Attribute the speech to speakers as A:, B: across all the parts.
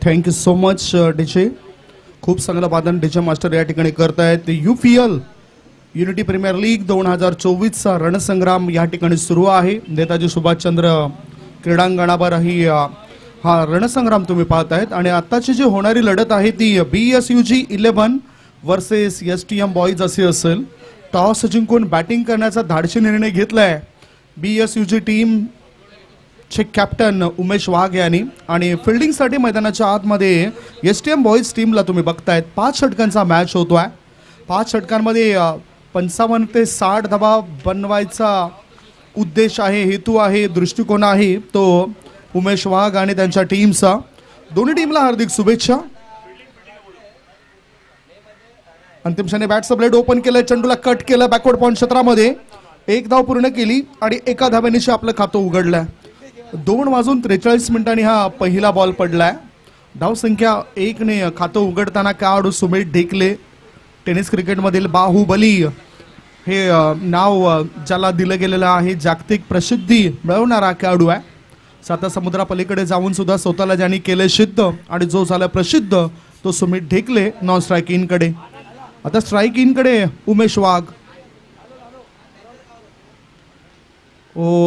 A: Thank you so much DJ. खूप चांगलं वादन डीजे मास्टर या ठिकाणी करतायत. UPL युनिटी प्रीमियर लीग 2024चा रणसंग्राम या ठिकाणी सुरू आहे. नेताजी सुभाषचंद्र क्रीडांगणावर हा रणसंग्राम तुम्ही पाहतायत. आणि आताची जी होणारी लढत आहे ती BSUG 11 वर्सेस STM बॉईज अशी असेल. टॉस जिंकून बॅटिंग करण्याचा धाडसी निर्णय घेतलाय BSUG टीम चे कॅप्टन उमेश वाघ यांनी. आणि फिल्डिंगसाठी मैदानाच्या आतमध्ये STM बॉईज टीमला तुम्ही बघतायत 5 षटकांचा मॅच होतोय. 5 षटकांमध्ये 55 ते 60 धावा बनवायचा उद्देश आहे, हेतू आहे, दृष्टिकोन आहे तो उमेश वाघ आणि त्यांच्या टीमचा. दोन्ही टीमला हार्दिक शुभेच्छा. अंतिम क्षणी बॅटचं ब्लेड ओपन केलं, चेंडूला कट केलं बॅकवर्ड पॉइंट क्षेत्रामध्ये. 1 धाव पूर्ण केली आणि एका धावेनिशी आपलं खातं उघडलंय. 2:43 हा पहिला बॉल पडलाय. धावसंख्या 1 ने खातं उघडताना खेळाडू सुमित ढेकले, टेनिस क्रिकेटमधील बाहुबली हे नाव ज्याला दिलं गेलेलं आहे, जागतिक प्रसिद्धी मिळवणारा खेळाडू आहे. साता समुद्रापलीकडे जाऊन सुद्धा स्वतःला ज्यांनी केले सिद्ध आणि जो झाला प्रसिद्ध तो सुमित ढेकले नॉन स्ट्राईक इनकडे. आता स्ट्राईक इनकडे Umesh Wagh.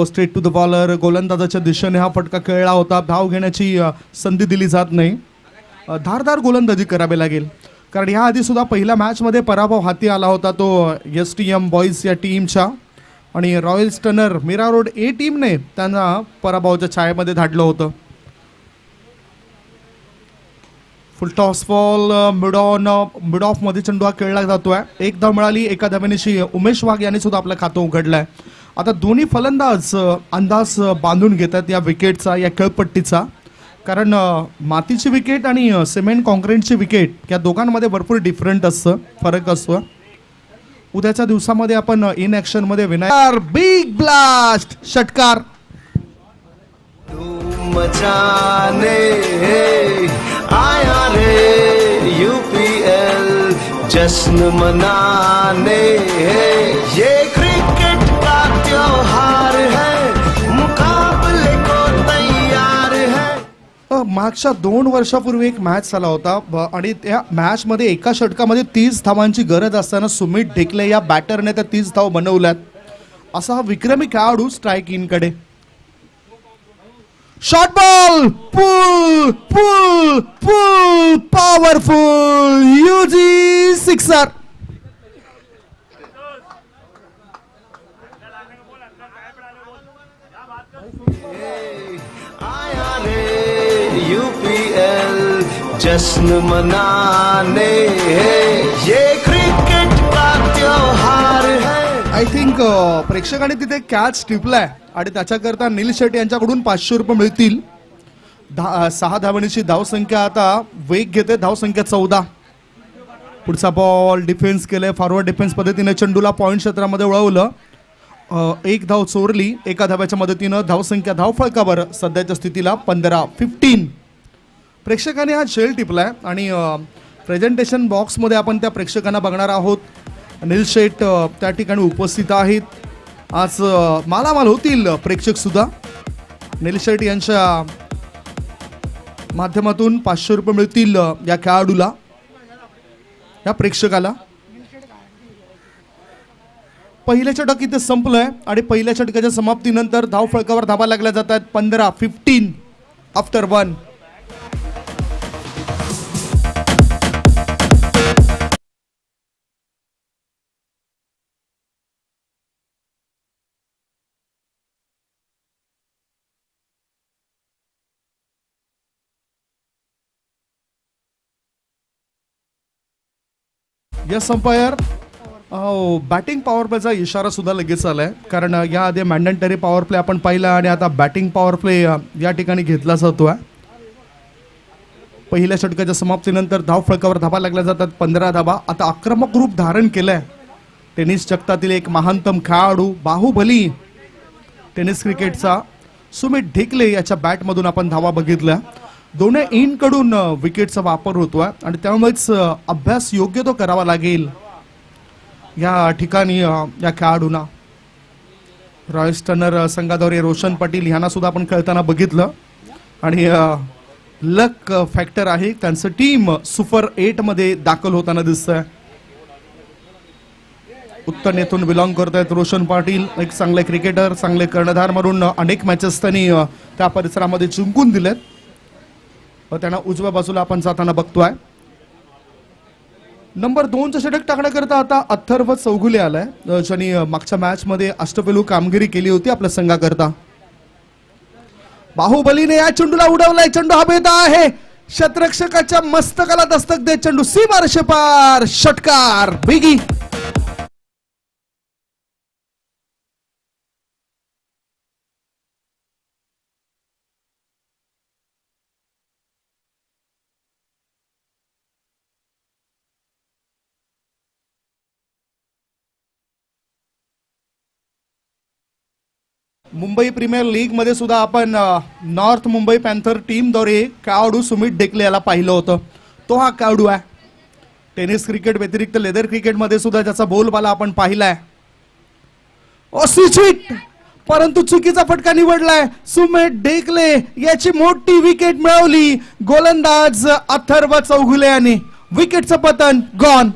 A: Straight to the bowler. गोलंदाजाच्या दिशेने हा फटका खेळला होता. धाव घेण्याची संधी दिली जात नाही. धारदार गोलंदाजी करावी लागेल कारण ह्या आधी सुद्धा पहिल्या मॅचमध्ये पराभव हाती आला होता तो STM बॉईज या टीमच्या. आणि royal stunner Mira Road A टीमने त्यांना पराभवाच्या छायेमध्ये धाडलं होतं. Full toss ball mid off मध्ये चेंडू हा खेळला जातोय. 1 धाव मिळाली. एका धावेनिशी उमेश वाघ यांनी सुद्धा आपलं खातं उघडलंय. आता दोन्ही फलंदाज अंदाज बांधून घेतात या विकेटचा, या खेळपट्टीचा. कारण मातीची विकेट आणि सिमेंट कॉन्क्रीटची विकेट या दोघांमध्ये भरपूर डिफरंट असतं, फरक असतो. उद्याच्या दिवसामध्ये आपण इन ऍक्शन मध्ये विनायक बिग ब्लास्ट षटकार.
B: मचाने आया रे UPL जश्न मनाने, ये क्रिकेट का त्योहार है, मुकाबले को तैयार है.
A: मागच्या 2 वर्षापूर्वी एक मॅच झाला होता आणि त्या मॅच मध्ये एका षटकामध्ये 30 धावांची गरज असताना सुमित ढेकले या बॅटरने त्या 30 धाव बनवल्यात. असा हा विक्रमी खेळाडू स्ट्राईक इनकडे. शॉर्ट बॉल पुल पुल पुल पॉवरफुल UG सिक्सर.
B: आया रे UPL जश्न मनाने, ये क्रिकेट का त्योहार है.
A: आय थिंक प्रेक्षकांनी तिथे कॅच टिपलाय आणि त्याच्याकरता नील शेट्टी यांच्याकडून 500 रुपये मिळतील. 6 धावांची धावसंख्या आता वेग घेते. धावसंख्या 14. पुढचा बॉल डिफेन्स केले, फॉरवर्ड डिफेन्स पद्धतीने चेंडूला पॉइंट क्षेत्रामध्ये वळवलं. 1 धाव चोरली. एका धाव्याच्या मदतीनं धावसंख्या धावफळकावर सध्याच्या स्थितीला 15-15. प्रेक्षकांनी हा झेल टिपलाय आणि प्रेझेंटेशन बॉक्समध्ये आपण त्या प्रेक्षकांना बघणार आहोत. नील शेट त्या ठिकाणी उपस्थित आहेत. आज मालामाल होतील प्रेक्षक सुद्धा. नील शेट यांच्या माध्यमातून 500 रुपये मिळतील या खेळाडूला, या प्रेक्षकाला. पहिल्या षटक इथे संपलंय आणि पहिल्या षटकाच्या समाप्तीनंतर धाव फळकावर धावा लागल्या जात आहेत. 15-15 after 1. Yes umpire. Batting power प्लेचा इशारा सुद्धा लगेच आलाय कारण याआधी मॅन्डेटरी पॉवर प्ले आपण पाहिला आणि आता बॅटिंग पॉवर प्ले या ठिकाणी घेतला जातोय. पहिल्या षटकाच्या समाप्तीनंतर धाव फळकावर धावा लागल्या जातात. 15 धावा. आता आक्रमक रूप धारण केलंय टेनिस जगतातील एक महानतम खेळाडू, बाहुबली टेनिस क्रिकेटचा सुमित ढेकले याच्या बॅटमधून आपण धावा बघितल्या. दोन्ही इनकडून विकेटचा वापर होतोय आणि त्यामुळेच अभ्यास योग्य तो करावा लागेल या ठिकाणी या खेळाडूंना. रॉयल स्टनर संघाद्वारे रोशन पाटील यांना सुद्धा आपण खेळताना बघितलं आणि लक फॅक्टर आहे. त्यांचं टीम सुपर 8 मध्ये दाखल होताना दिसतंय. उत्तर येथून बिलॉंग करत आहेत रोशन पाटील, एक चांगले क्रिकेटर, चांगले कर्णधार म्हणून अनेक मॅचेस त्यांनी त्या परिसरामध्ये जिंकून दिलेत. त्यांना उजव्या बाजूला आपण जाताना बघतोय. नंबर 2चं षटक टाकण्याकरता आता अथर्व चौगुले आलाय, ज्यांनी मागच्या मॅच मध्ये अष्टपैलू कामगिरी केली होती आपल्या संघाकरता. बाहुबलीने या चेंडूला उडवलाय. चेंडू हवेत आहे. शतरक्षकाच्या मस्तकाला दस्तक देत चेंडू सीमारेषे पार. षटकार बिगी. मुंबई प्रीमियर लीग मध्ये सुद्धा आपण नॉर्थ मुंबई पॅन्थर टीम द्वारे खेळाडू सुमित डेकले याला पाहिलं होतं. तो हा खेळाडू आहे. टेनिस क्रिकेट व्यतिरिक्त लेदर क्रिकेट मध्ये सुद्धा त्याचा बोलबाला आपण पाहिलाय. स्विच, परंतु चुकीचा फटका निवडलाय. सुमित डेकले याची मोठी विकेट मिळवली. गोलंदाज अथर्व चौगुले यांनी. विकेटचं पतन गॉन.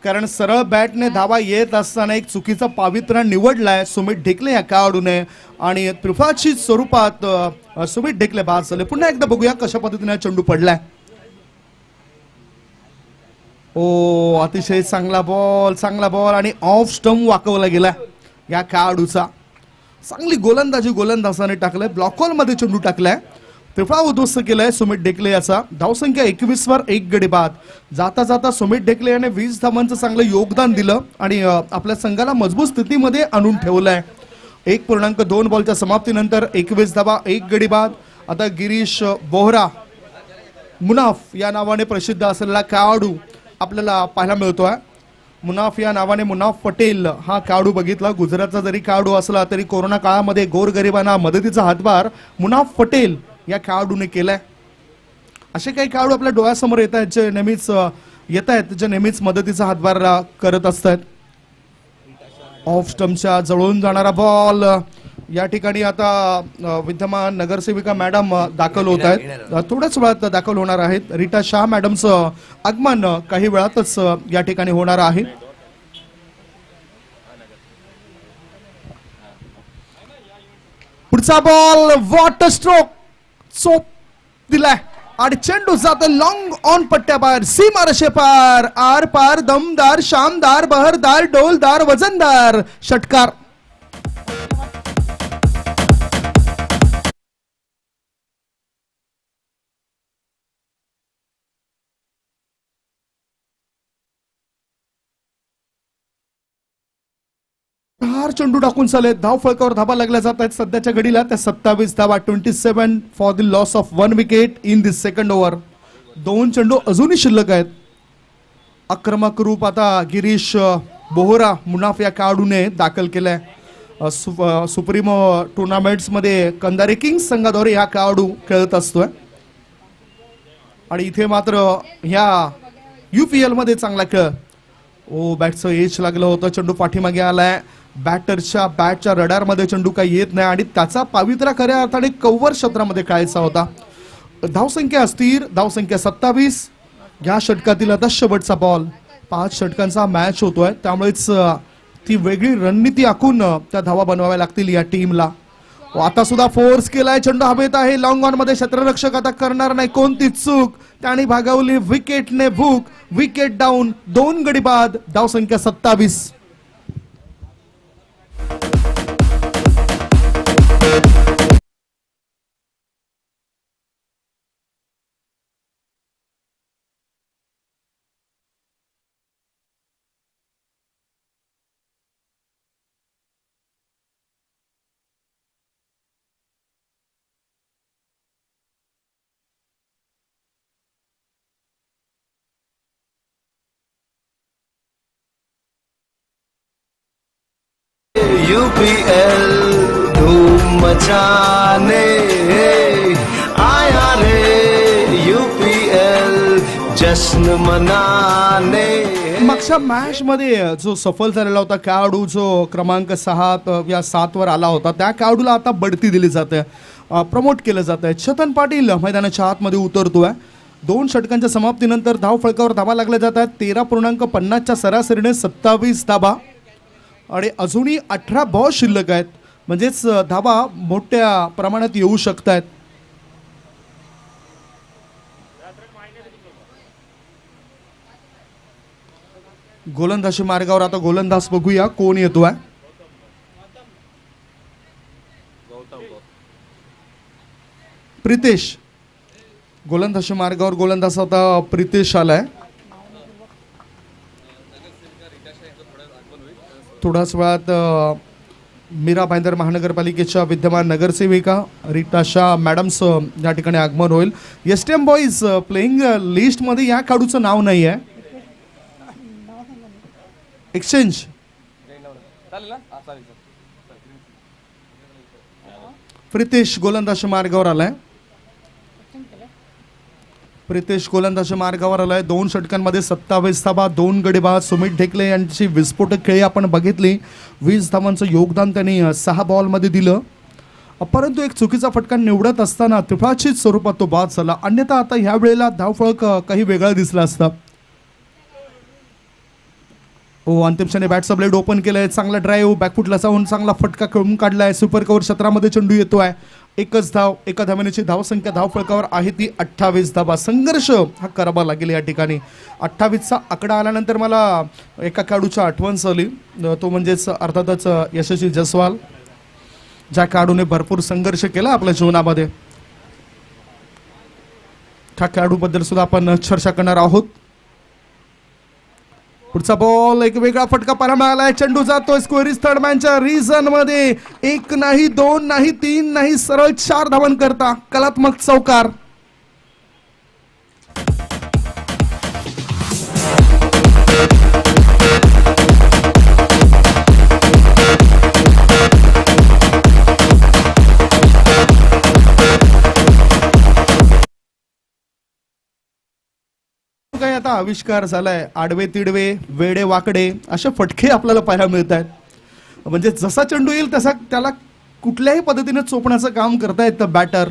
A: कारण सरळ बॅटने धावा येत असताना एक चुकीचा पावित्र्य निवडलाय सुमित ढेकले या खेळाडूने आणि त्रिफळाची स्वरूपात सुमित ढेकले बाद झाले. पुन्हा एकदा बघूया कशा पद्धतीने चेंडू पडलाय. ओ अतिशय चांगला बॉल आणि ऑफ स्टंप वाकवला गेला या खेळाडूचा. चांगली गोलंदाजाने टाकलाय. ब्लॉक हॉल मध्ये चेंडू टाकलाय. त्रिफळा उद्ध्वस्त केलाय सुमित डेकले याचा. धावसंख्या 21 वर 1 गडी बाद. जाता जाता सुमित डेकले याने 20 धावांचं चांगलं योगदान दिलं आणि आपल्या संघाला मजबूत स्थितीमध्ये आणून ठेवलंय. 1.2 बॉलच्या समाप्तीनंतर 21 धावा 1 गडी बाद. आता गिरीश बोहरा मुनाफ या नावाने प्रसिद्ध असलेला खेळाडू आपल्याला पाहायला मिळतोय. मुनाफ या नावाने मुनाफ पटेल हा खेळाडू बघितला. गुजरातचा जरी खेळाडू असला तरी कोरोना काळामध्ये गोरगरिबांना मदतीचा हातभार मुनाफ पटेल या खेळाडूने केलाय. असे काही खेळाडू आपल्या डोळ्यासमोर येत आहेत जे नेहमीच मदतीचा हातभार करत असतात. ऑफ स्टंपच्या जवळून जाणारा बॉल या ठिकाणी आता विद्यमान नगरसेविका मॅडम दाखल होत आहेत. थोड्याच वेळात दाखल होणार आहेत. रीटा शाह मॅडमचं आगमन काही वेळातच या ठिकाणी होणार आहे. पुढचा बॉल वॉटर स्ट्रोक चोप दिलाय आणि चेंडू जातो लॉंग ऑन पट्ट्याबाहेर सीमारेषे पार. आर पार दमदार शानदार बहरदार डोलदार वजनदार षटकार. चेंडू टाकून चालेल. धाव फळकावर धाबा लागल्या जात आहेत सध्याच्या घडीला. त्या 27 धावा 27 for the loss of 1 wicket in this second over. 2 चेंडू अजूनही शिल्लक आहेत. आक्रमक रूप आता गिरीश बोहरा मुनाफ या खेळाडूने दाखल केलाय. सुप्रीमो टुर्नामेंट्स मध्ये कंदारी किंग्स संघाद्वारे हा खेळाडू खेळत असतोय आणि इथे मात्र ह्या UPL मध्ये चांगला खेळ. ओ बॅटचं एज लागलं होतं. चेंडू पाठीमागे आलाय. बॅटच्या रडार मध्ये चेंडू काही येत नाही आणि त्याचा पावित्र्य खऱ्या अर्थाने कव्हर क्षेत्रामध्ये खेळायचा होता. धावसंख्या अस्थिर. धावसंख्या 27. या षटकातील आता शेवटचा बॉल. 5 षटकांचा मॅच होतोय त्यामुळेच ती वेगळी रणनीती आखून त्या धावा बनवाव्या लागतील या टीमला. आता सुद्धा फोर्स केलाय. चेंडू हवेत आहे. लॉंग ऑन मध्ये क्षेत्ररक्षक आता करणार नाही कोणतीच चूक. त्याने भागवली विकेटने भूक. विकेट डाऊन 2 गडी बाद. धावसंख्या 27.
B: यूपीएल धूम मचाने आया रे यूपीएल जश्न मनाने।
A: मागच्या मॅच मध्ये जो सफल झालेला होता खेळाडू जो क्रमांक 6 या 7 वर आला होता त्या खेळाडूला आता बढती दिली जाते, प्रमोट केलं जात आहे। चेतन पाटील मैदानाच्या आतमध्ये उतरतोय। 2 षटकांच्या समाप्तीनंतर धाव फलकावर धावा लागल्या जात आहेत। 13.50 च्या सरासरीने 27 धावा आणि अजूनही 18 बॉल शिल्लक आहेत, म्हणजेच धावा मोठ्या प्रमाणात येऊ शकत आहेत। गोलंदाजी मार्गावर आता गोलंदाज बघूया कोण येतोय। प्रितेश गोलंदाजी मार्गावर गोलंदाज आता प्रितेश आलाय। थोड्याच वेळात मीरा भाईंदर महानगरपालिकेच्या विद्यमान नगरसेविका रीटा शाह मॅडम्स या ठिकाणी आगमन होईल। एसटीएम बॉईज प्लेइंग लिस्टमध्ये या खेळाडूचं नाव नाही आहे। एक्सचेंज प्रितेश गोलंदाजी मार्गावर आलाय। प्रितेश गोलंदाजी मार्गावर आलाय। 2 षटकांमध्ये 27 धावा, 2 गडीबाज। सुमित ढेकले यांची विस्फोटक खेळी आपण बघितली। 20 धावांचं योगदान त्यांनी 6 बॉलमध्ये दिलं, परंतु एक चुकीचा फटका निवडत असताना त्रिफळाचीत स्वरूपात तो बाद झाला। अन्यथा आता ह्या वेळेला धावफलक काही वेगळा दिसला असता। अंतिम क्षणी बॅटचा ब्लेड ओपन केलाय। चांगला ड्राईव्ह बॅकफुटला जाऊन चांगला फटका खेळून काढलाय। सुपर कव्हर क्षेत्रामध्ये चेंडू येतोय। एकच धाव, एका धावेची धावसंख्या धावफलकावर आहे ती 28 धावा। संघर्ष हा करावा लागेल या ठिकाणी। 28चा आकडा आल्यानंतर मला एका खेळाडूची आठवण झाली, तो म्हणजेच अर्थातच यशस्वी जयस्वाल, ज्या खेळाडूने भरपूर संघर्ष केला आपल्या जीवनामध्ये। त्या खेळाडूबद्दल सुद्धा आपण चर्चा करणार आहोत। पुढचा बॉल, एक वेगळा फटका पाहायला मिळालाय। चेंडू जातोय स्क्वेअर थर्डमॅनच्या रिझन मध्ये। 1 नाही, 2 नाही, 3 नाही, सरळ 4 धावन करता कलात्मक चौकार। काय आता आविष्कार झालाय, आडवे तिडवे वेडे वाकडे असे फटके आपल्याला पाहायला मिळत आहेत। म्हणजे जसा चेंडू येईल तसा त्याला कुठल्याही पद्धतीने चोपण्याचं काम करतायत बॅटर।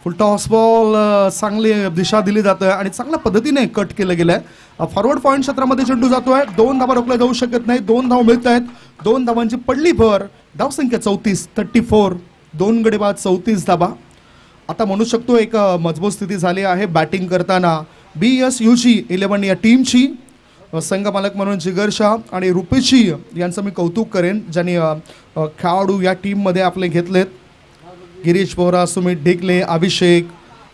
A: फुल टॉस बॉल, चांगली दिशा दिली जाते आणि चांगल्या पद्धतीने कट केलं गेलंय। फॉरवर्ड पॉइंट क्षेत्रामध्ये चेंडू जातोय। 2 धावा रोखल्या जाऊ शकत नाही। 2 धावा मिळत आहेत। 2 धावांची पडली भर। धावसंख्या 34, 2 गडीबाद 34 धावा। आता म्हणू शकतो एक मजबूत स्थिती झाली आहे बॅटिंग करताना। BSUG 11 या टीमची संघ मालक म्हणून जिगर शाह आणि रुपेशी यांचं मी कौतुक करेन, ज्यांनी खेळाडू या टीममध्ये आपले घेतलेत। गिरीश बोहरा, सुमित ढेकले, अभिषेक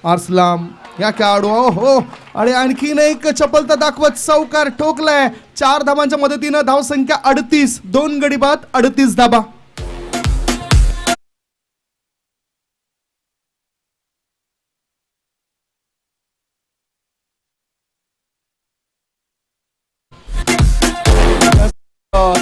A: आरसलाम या खेळाडू। हो, आणि आणखीन एक चपलता दाखवत चौकार ठोकलाय। 4 धावांच्या मदतीनं धावसंख्या 38, 2 गडीबाद 38 धावा।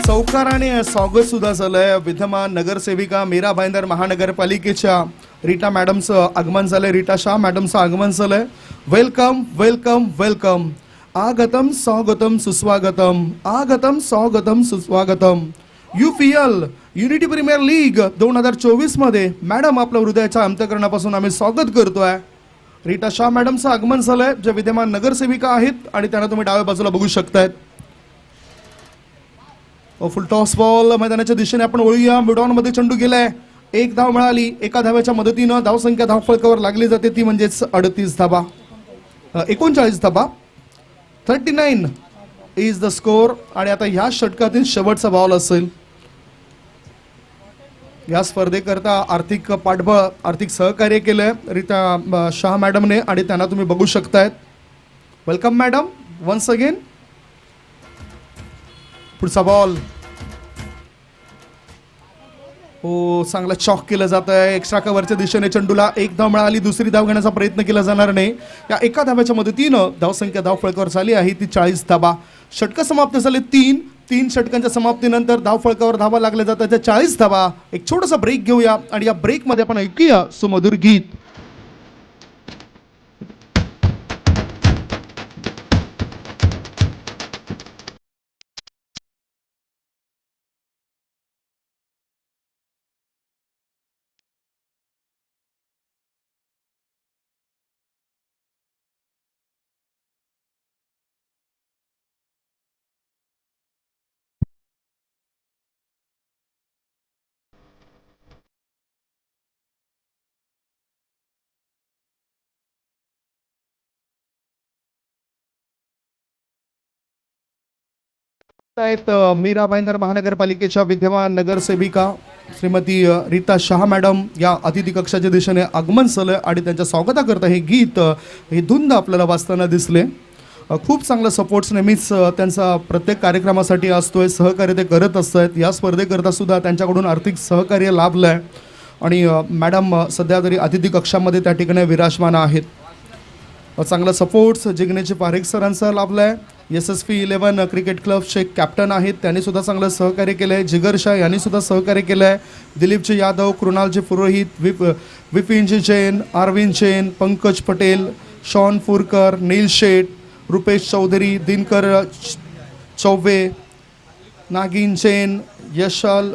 A: चौकाराने स्वागत सुद्धा झालंय। विद्यमान नगरसेविका मीरा भाईंदर महानगरपालिकेच्या रीटा मॅडमचं आगमन झालंय। रीटा शाह मॅडमचं आगमन झालंय। Welcome welcome welcome. आगतम स्वागतम सुस्वागतम, आगतम स्वागतम सुस्वागतम। UPL युनिटी प्रीमियर लीग 2024 मध्ये मॅडम आपल्या हृदयाच्या अंतःकरणापासून आम्ही स्वागत करतोय। रीटा शाह मॅडमचं आगमन झालंय, जे विद्यमान नगरसेविका आहेत आणि त्यांना तुम्ही डाव्या बाजूला बघू शकताय। फुल टॉस बॉल मैदानाच्या दिशेने आपण वळूया। मिडऑन मध्ये चेंडू गेलाय। 1 धाव मिळाली। एका धाव्याच्या मदतीनं धावसंख्या धावफलकावर लागली जाते ती म्हणजेच 38 धावा, 39 धावा। 39 इज द स्कोर। आणि आता ह्या षटकातील शेवटचा बॉल असेल। या स्पर्धेकरता आर्थिक पाठबळ, आर्थिक सहकार्य केलंय रीता शाह मॅडमने आणि त्यांना तुम्ही बघू शकतायत। Welcome madam once again. पुढचा बॉल, हो, चांगला चॉक केलं जात आहे। एक्स्ट्रा कव्हरच्या दिशेने चेंडूला 1 धाव मिळाली। दुसरी धाव घेण्याचा प्रयत्न केला जाणार नाही। या एका धाव्याच्या मदतीनं धावसंख्या धावफलकावर झाली आहे ती 40 धावा। षटक समाप्त झाले 3, 3 षटकांच्या समाप्तीनंतर धावफलकावर धावा लागल्या जातात त्या 40 धावा. एक छोटासा ब्रेक घेऊया आणि या ब्रेकमध्ये आपण ऐकूया सुमधुर गीत. आहेत मीरा भाईंदर महानगरपालिकेच्या विद्यमान नगरसेविका श्रीमती रीता शाह मॅडम या अतिथी कक्षाच्या दिशेने आगमन झालं आणि त्यांच्या स्वागताकरता हे गीत हे धुंद आपल्याला वाचताना दिसले. खूप चांगला सपोर्ट्स नेहमीच त्यांचा प्रत्येक कार्यक्रमासाठी असतोय. सहकार्य ते करत असतात. या स्पर्धेकरता सुद्धा त्यांच्याकडून आर्थिक सहकार्य लाभलं आहे आणि मॅडम सध्या तरी अतिथी कक्षामध्ये त्या ठिकाणी विराजमान आहेत. चांगला सपोर्ट्स जिग्नेश पारेख सरांचा लाभला आहे. SSV11 क्रिकेट क्लबचे कॅप्टन आहेत, त्यांनी सुद्धा चांगलं सहकार्य केलं आहे. जिगर शाह यांनी सुद्धा सहकार्य केलं आहे. दिलीपजी यादव, कृणालजी पुरोहित, विपिनजी जैन, अरविंद जैन, पंकज पटेल, शॉन फुरकर, नील शेठ, रुपेश चौधरी, दिनकर चौबे, नागिन जैन, यशल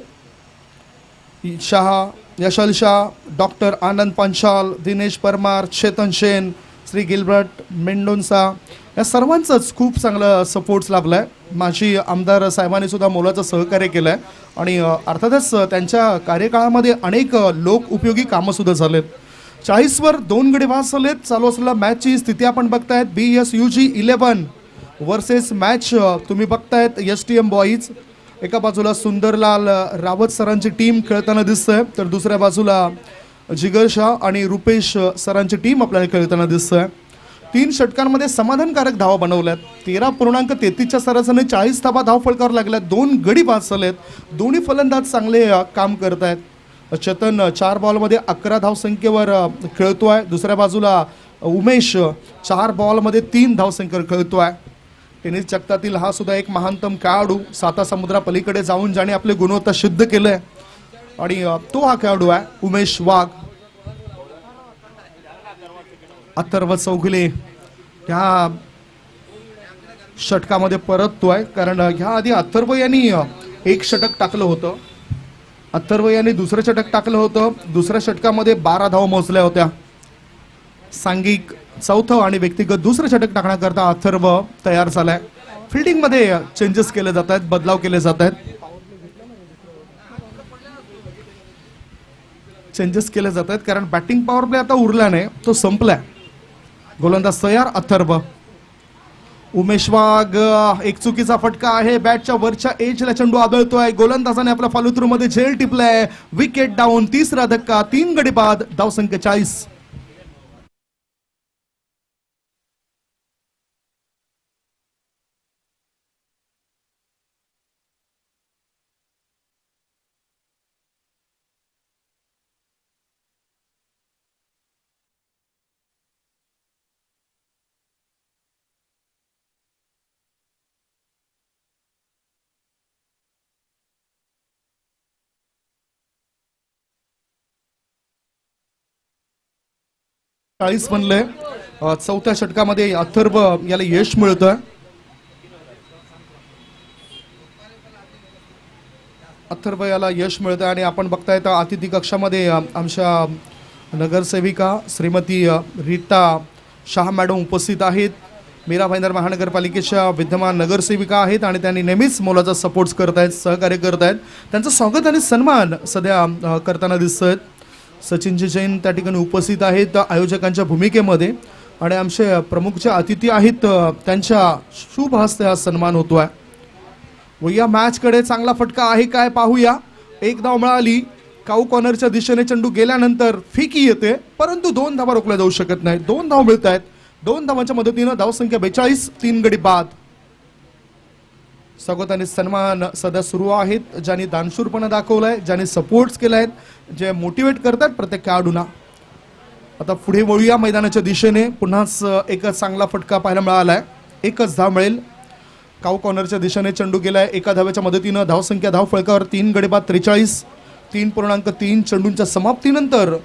A: शाह, डॉक्टर आनंद पंचाल, दिनेश परमार, चेतन जैन, श्री गिल्बर्ट मेंडोन्सा या सर्वांचंच खूप चांगलं सपोर्ट्स लाभला आहे. माजी आमदार साहेबांनी सुद्धा मोलाचं सहकार्य केलं आहे आणि अर्थातच त्यांच्या कार्यकाळामध्ये अनेक लोक उपयोगी कामंसुद्धा झालेत. 40वर 2 गडी बाद झालेत. चालू असलेल्या मॅचची स्थिती आपण बघतायत. BSUG11 वर्सेस मॅच तुम्ही बघतायत STM बॉईज. एका बाजूला सुंदरलाल रावत सरांची टीम खेळताना दिसतंय तर दुसऱ्या बाजूला जिगर शाह आणि रुपेश सरांची टीम आपल्याला खेळताना दिसतंय. 3 षटकांमध्ये समाधानकारक धावा बनवल्यात. 13.33च्या सरासरीने 40 धावा धावफलकावर लागल्यात. 2 गडी बाद झालेत. दोन्ही फलंदाज चांगले काम करत आहेत. चेतन 4 बॉलमध्ये 11 धावसंख्येवर खेळतोय. दुसऱ्या बाजूला उमेश 4 बॉलमध्ये 3 धावसंख्येवर खेळतोय. टेनिस जगतातील हा सुद्धा एक महानतम खेळाडू, सातासमुद्रापलीकडे जाऊन ज्याने आपले गुणवत्ता सिद्ध केलंय आणि तो हा खेळाडू आहे उमेश वाघ. अथर्व चौगुले ह्या षटकामध्ये परततोय कारण ह्या आधी अथर्व यांनी 1 षटक टाकलं होतं. अथर्व यांनी दुसरं षटक टाकलं होतं. दुसऱ्या षटकामध्ये 12 धावा मोजल्या होत्या. सांघिक चौथं आणि व्यक्तिगत दुसरं षटक टाकण्याकरता अथर्व तयार झालाय. फिल्डिंगमध्ये चेंजेस केले जात आहेत, बदलाव केले जात आहेत. चेंजेस केले जात आहेत कारण बॅटिंग पॉवर प्ले आता उरला नाही, तो संपलाय. गोलंदाज तयार अथर्व. उमेश वाघ एक चुकीचा फटका आहे. बॅटच्या वरच्या एजला चेंडू आदळतोय. गोलंदाजाने आपल्या फॉलोथ्रू मध्ये झेल टिपलाय. Wicket down. तिसरा धक्का. 3 गडी बाद. धावसंख्या 40. बनलंय. चौथ्या षटकामध्ये अथर्व याला यश मिळतं. अथर्व याला यश मिळतं आणि आपण बघताय तर अतिथी कक्षामध्ये आमच्या नगरसेविका श्रीमती रीता शाह मॅडम उपस्थित आहेत. मीरा भाईंदर महानगरपालिकेच्या विद्यमान नगरसेविका आहेत आणि त्यांनी नेहमीच मोलाचा सपोर्ट करत आहेत, सहकार्य करत आहेत. त्यांचं स्वागत आणि सन्मान सध्या करताना दिसत आहेत. सचिनजी जैन त्या ठिकाणी उपस्थित आहेत आयोजकांच्या भूमिकेमध्ये आणि आमचे प्रमुख जे अतिथी आहेत त्यांच्या शुभ हस्ते हा सन्मान होतोय. व या मॅचकडे चांगला फटका आहे काय पाहूया. 1 धाव मिळाली. काऊ कॉर्नरच्या दिशेने चेंडू गेल्यानंतर फिकी येते परंतु 2 धावा रोखल्या जाऊ शकत नाही. 2 धाव मिळत आहेत. 2 धावांच्या मदतीने धावसंख्या 42. 3 गडी बाद. स्वागत आणि सन्मान सध्या सुरू आहेत. ज्यांनी दानशूरपणा दाखवलाय, ज्यांनी सपोर्ट्स केलाय, जे मोटिवेट करतात प्रत्येक खेळाडूंना. आता पुढे वळूया मैदानाच्या दिशेने. पुन्हाच एक चांगला फटका पाहायला मिळालाय. 1च धाव मिळेल. काऊ कॉर्नरच्या दिशेने चेंडू गेलाय एका धावेच्या मदतीनं. धावसंख्या धावफलकावर 3 गडी बाद 43, 3.3 चेंडूंच्या समाप्तीनंतर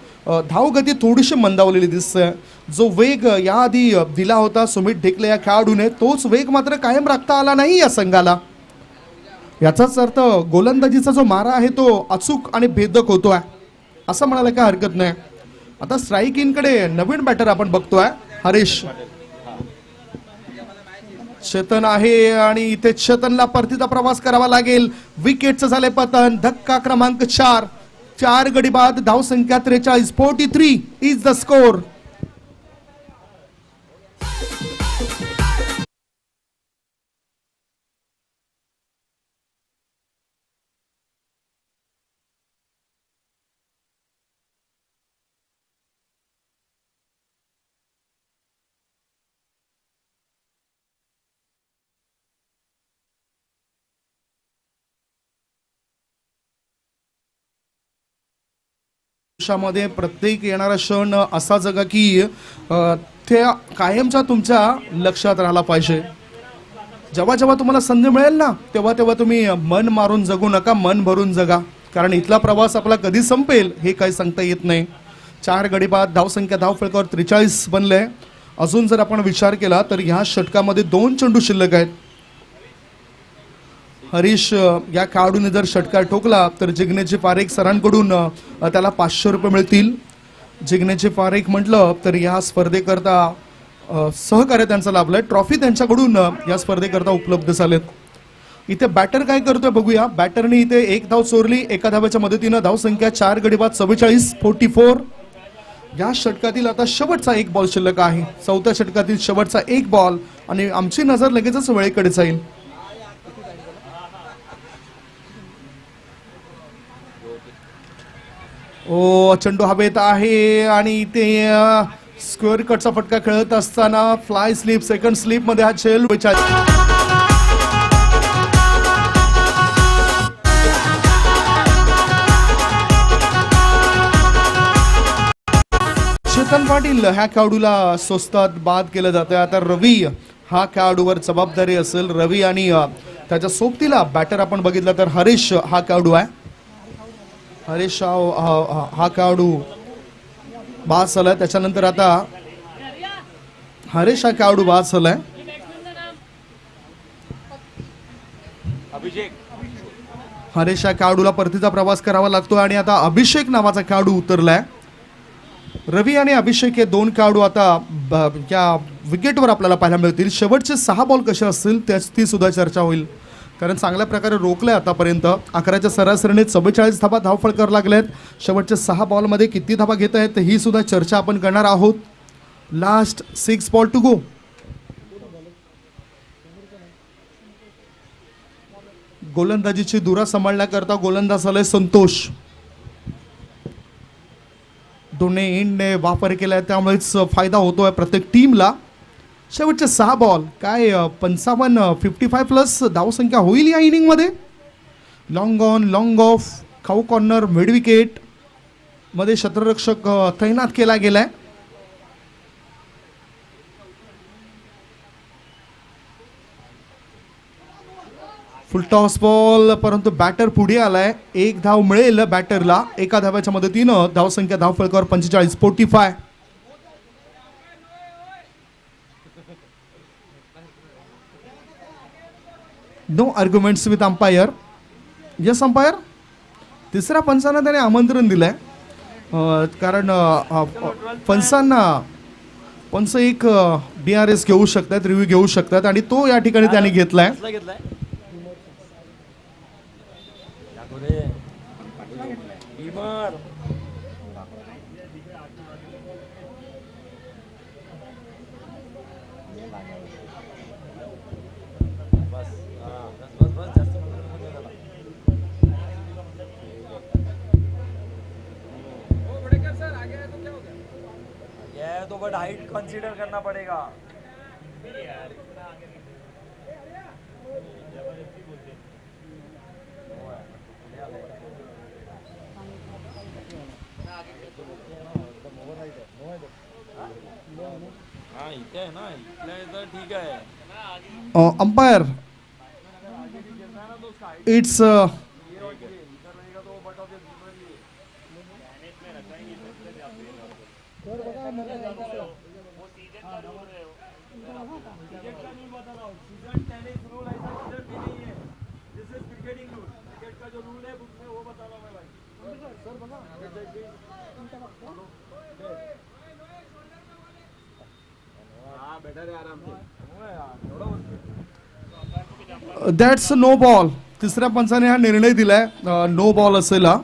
A: धावगती थोडीशी मंदावलेली दिसते. जो वेग याआधी दिला होता सुमित ढेकले या खेळाडूने तोच वेग मात्र कायम राखता आला नाही या संघाला. याचाच अर्थ गोलंदाजीचा जो मारा आहे तो अचूक आणि भेदक होतोय असं म्हणायला काय हरकत नाही. आता स्ट्राईक इनकडे नवीन बॅटर आपण बघतोय हरीश. चेतन आहे आणि इथे चेतनला परतीचा प्रवास करावा लागेल. विकेटचं झाले पतन. धक्का क्रमांक 4, 4 गडी बाद. धावसंख्या 43, 43 इज द स्कोर. आयुष्यामध्ये प्रत्येक येणारा क्षण असा जगा की त्या कायमचा तुमच्या लक्षात राहिला पाहिजे. जेव्हा जेव्हा तुम्हाला संधी मिळेल ना तेव्हा तेव्हा तुम्ही मन मारून जगू नका, मन भरून जगा. कारण इथला प्रवास आपला कधी संपेल हे काही सांगता येत नाही. 4 गडी बाद. धावसंख्या धावफलकावर 43 बनले. अजून जर आपण विचार केला तर ह्या षटकामध्ये 2 चेंडू शिल्लक आहेत. हरीश या खेळाडूने जर षटकार ठोकला तर जिग्नेश पारेख सरांकडून त्याला 500 रुपये मिळतील. जिग्नेश पारेख म्हटलं तर या स्पर्धेकरता सहकार्य त्यांचं लाभलंय. ट्रॉफी त्यांच्याकडून या स्पर्धेकरता उपलब्ध झालेत. इथे बॅटर काय करतोय बघूया. बॅटरने इथे 1 धाव चोरली एका धाव्याच्या मदतीनं. धावसंख्या 4 गडी बाद 44, 44. या षटकातील आता शेवटचा 1 बॉल शिल्लक आहे. 4थ्या षटकातील शेवटचा 1 बॉल आणि आमची नजर लगेचच वेळेकडे जाईल. ओ चेंडू हवेत आहे आणि इथे स्क्वेअर कटचा फटका खेळत असताना फ्लाय स्लिप सेकंड स्लिप मध्ये हा चेल. चेतन पाटील ह्या खेळाडूला स्वस्तात बाद केलं जातं. आता रवी हा खेळाडूवर जबाबदारी असेल. रवी आणि त्याच्या सोबतीला बॅटर आपण बघितला तर हरीश हा खेळाडू आहे. हरीश हा खेळाडू बाद झालाय. त्याच्यानंतर आता हरीश हा खेळाडू बाद झालाय. हरीश या खेळाडूला परतीचा प्रवास करावा लागतो आणि आता अभिषेक नावाचा खेळाडू उतरलाय. रवी आणि अभिषेक हे 2 खेळाडू आता या विकेटवर आपल्याला पाहायला मिळतील. शेवटचे 6 बॉल कसे असतील ती सुद्धा चर्चा होईल. कारण चांगल्या प्रकारे रोखलंय आतापर्यंत. 11च्या सरासरीने 44 धाबा धावफलकावर लागल्यात. शेवटच्या 6 बॉलमध्ये किती धाबा घेत आहेत ही सुद्धा चर्चा आपण करणार आहोत. Last 6 ball to go. गोलंदाजीची धुरा सांभाळण्याकरता गोलंदाज आलाय संतोष. दोन्ही एंडने वापर केलाय त्यामुळेच फायदा होतोय प्रत्येक टीमला. शेवटचे 6 बॉल काय 55 प्लस धावसंख्या होईल या इनिंगमध्ये. लॉंग ऑन लॉंग ऑफ खाऊ कॉर्नर मिड विकेट मध्ये क्षेत्ररक्षक तैनात केला गेलाय. फुल टॉस बॉल परंतु बॅटर पुढे आलाय. 1 धाव मिळेल बॅटरला एका धाव्याच्या मदतीनं. धावसंख्या धावफलकावर 45, 45. No arguments with umpire. Yes umpire. तिसऱ्या पंचांना त्याने आमंत्रण दिलंय कारण पंच एक DRS घेऊ शकतात, रिव्ह्यू घेऊ शकतात आणि तो या ठिकाणी त्याने घेतलाय.
C: तो बट हाइट कंसीडर करना पड़ेगा. हाँ इथे आहे ना, इथल्या तर ठीक आहे.
A: Umpire it's that's no ball. तिसऱ्या पंचाने हा निर्णय दिलाय नो बॉल असेल हा.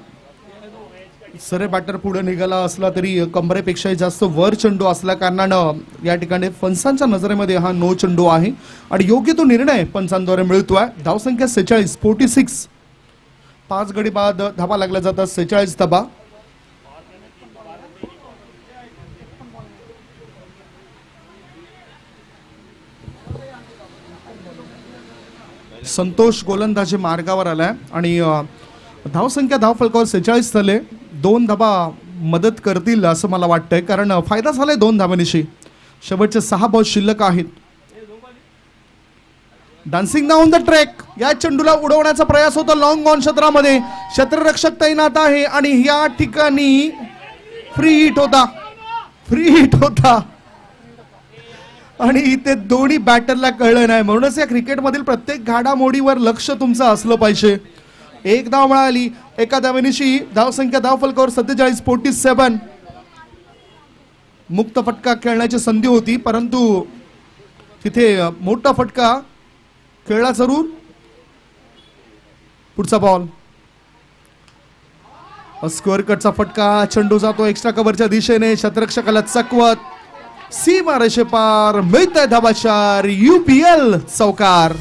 A: सरे बॅटर पुढे निघाला असला तरी कमरेपेक्षाही जास्त वर चेंडू असल्या कारणानं या ठिकाणी पंचांच्या नजरेमध्ये हा नो चेंडू आहे आणि योग्य तो निर्णय पंचांद्वारे मिळतोय. धावसंख्या 46, 46. 5 गडी बाद धाबा लागल्या जातात, 46 धाबा. संतोष गोलंदाजी मार्गावर आलाय आणि धावसंख्या धावफलकावर 46 झाले. 2 धाबा मदत करतील असं मला वाटतंय, कारण फायदा झालाय 2 धाबांनिशी. शेवटचे 6 बॉल शिल्लक आहेत. Dancing down the track. या चेंडूला उडवण्याचा प्रयास होतो लॉंग ऑन क्षेत्रामध्ये. क्षेत्ररक्षक तैनात आहे आणि या ठिकाणी फ्री हिट होता, फ्री हिट होता आणि इथे दोन्ही बॅटरला कळलं नाही. म्हणूनच या क्रिकेटमधील प्रत्येक घडामोडीवर लक्ष तुमचं असलं पाहिजे. एक धाव मिळाली एका धावेनिशी. धावसंख्या धावफलकावर 47, 47. मुक्त फटका खेळण्याची संधी होती, परंतु तिथे मोठा फटका खेळला जरूर. पुढचा बॉल स्क्वेअर कटचा फटका. चेंडू जातो एक्स्ट्रा कव्हरच्या दिशेने. शतरक्षकाला चकवत सीमा रेषे पार. मिळतंय धाबाचार. UPL चौकार.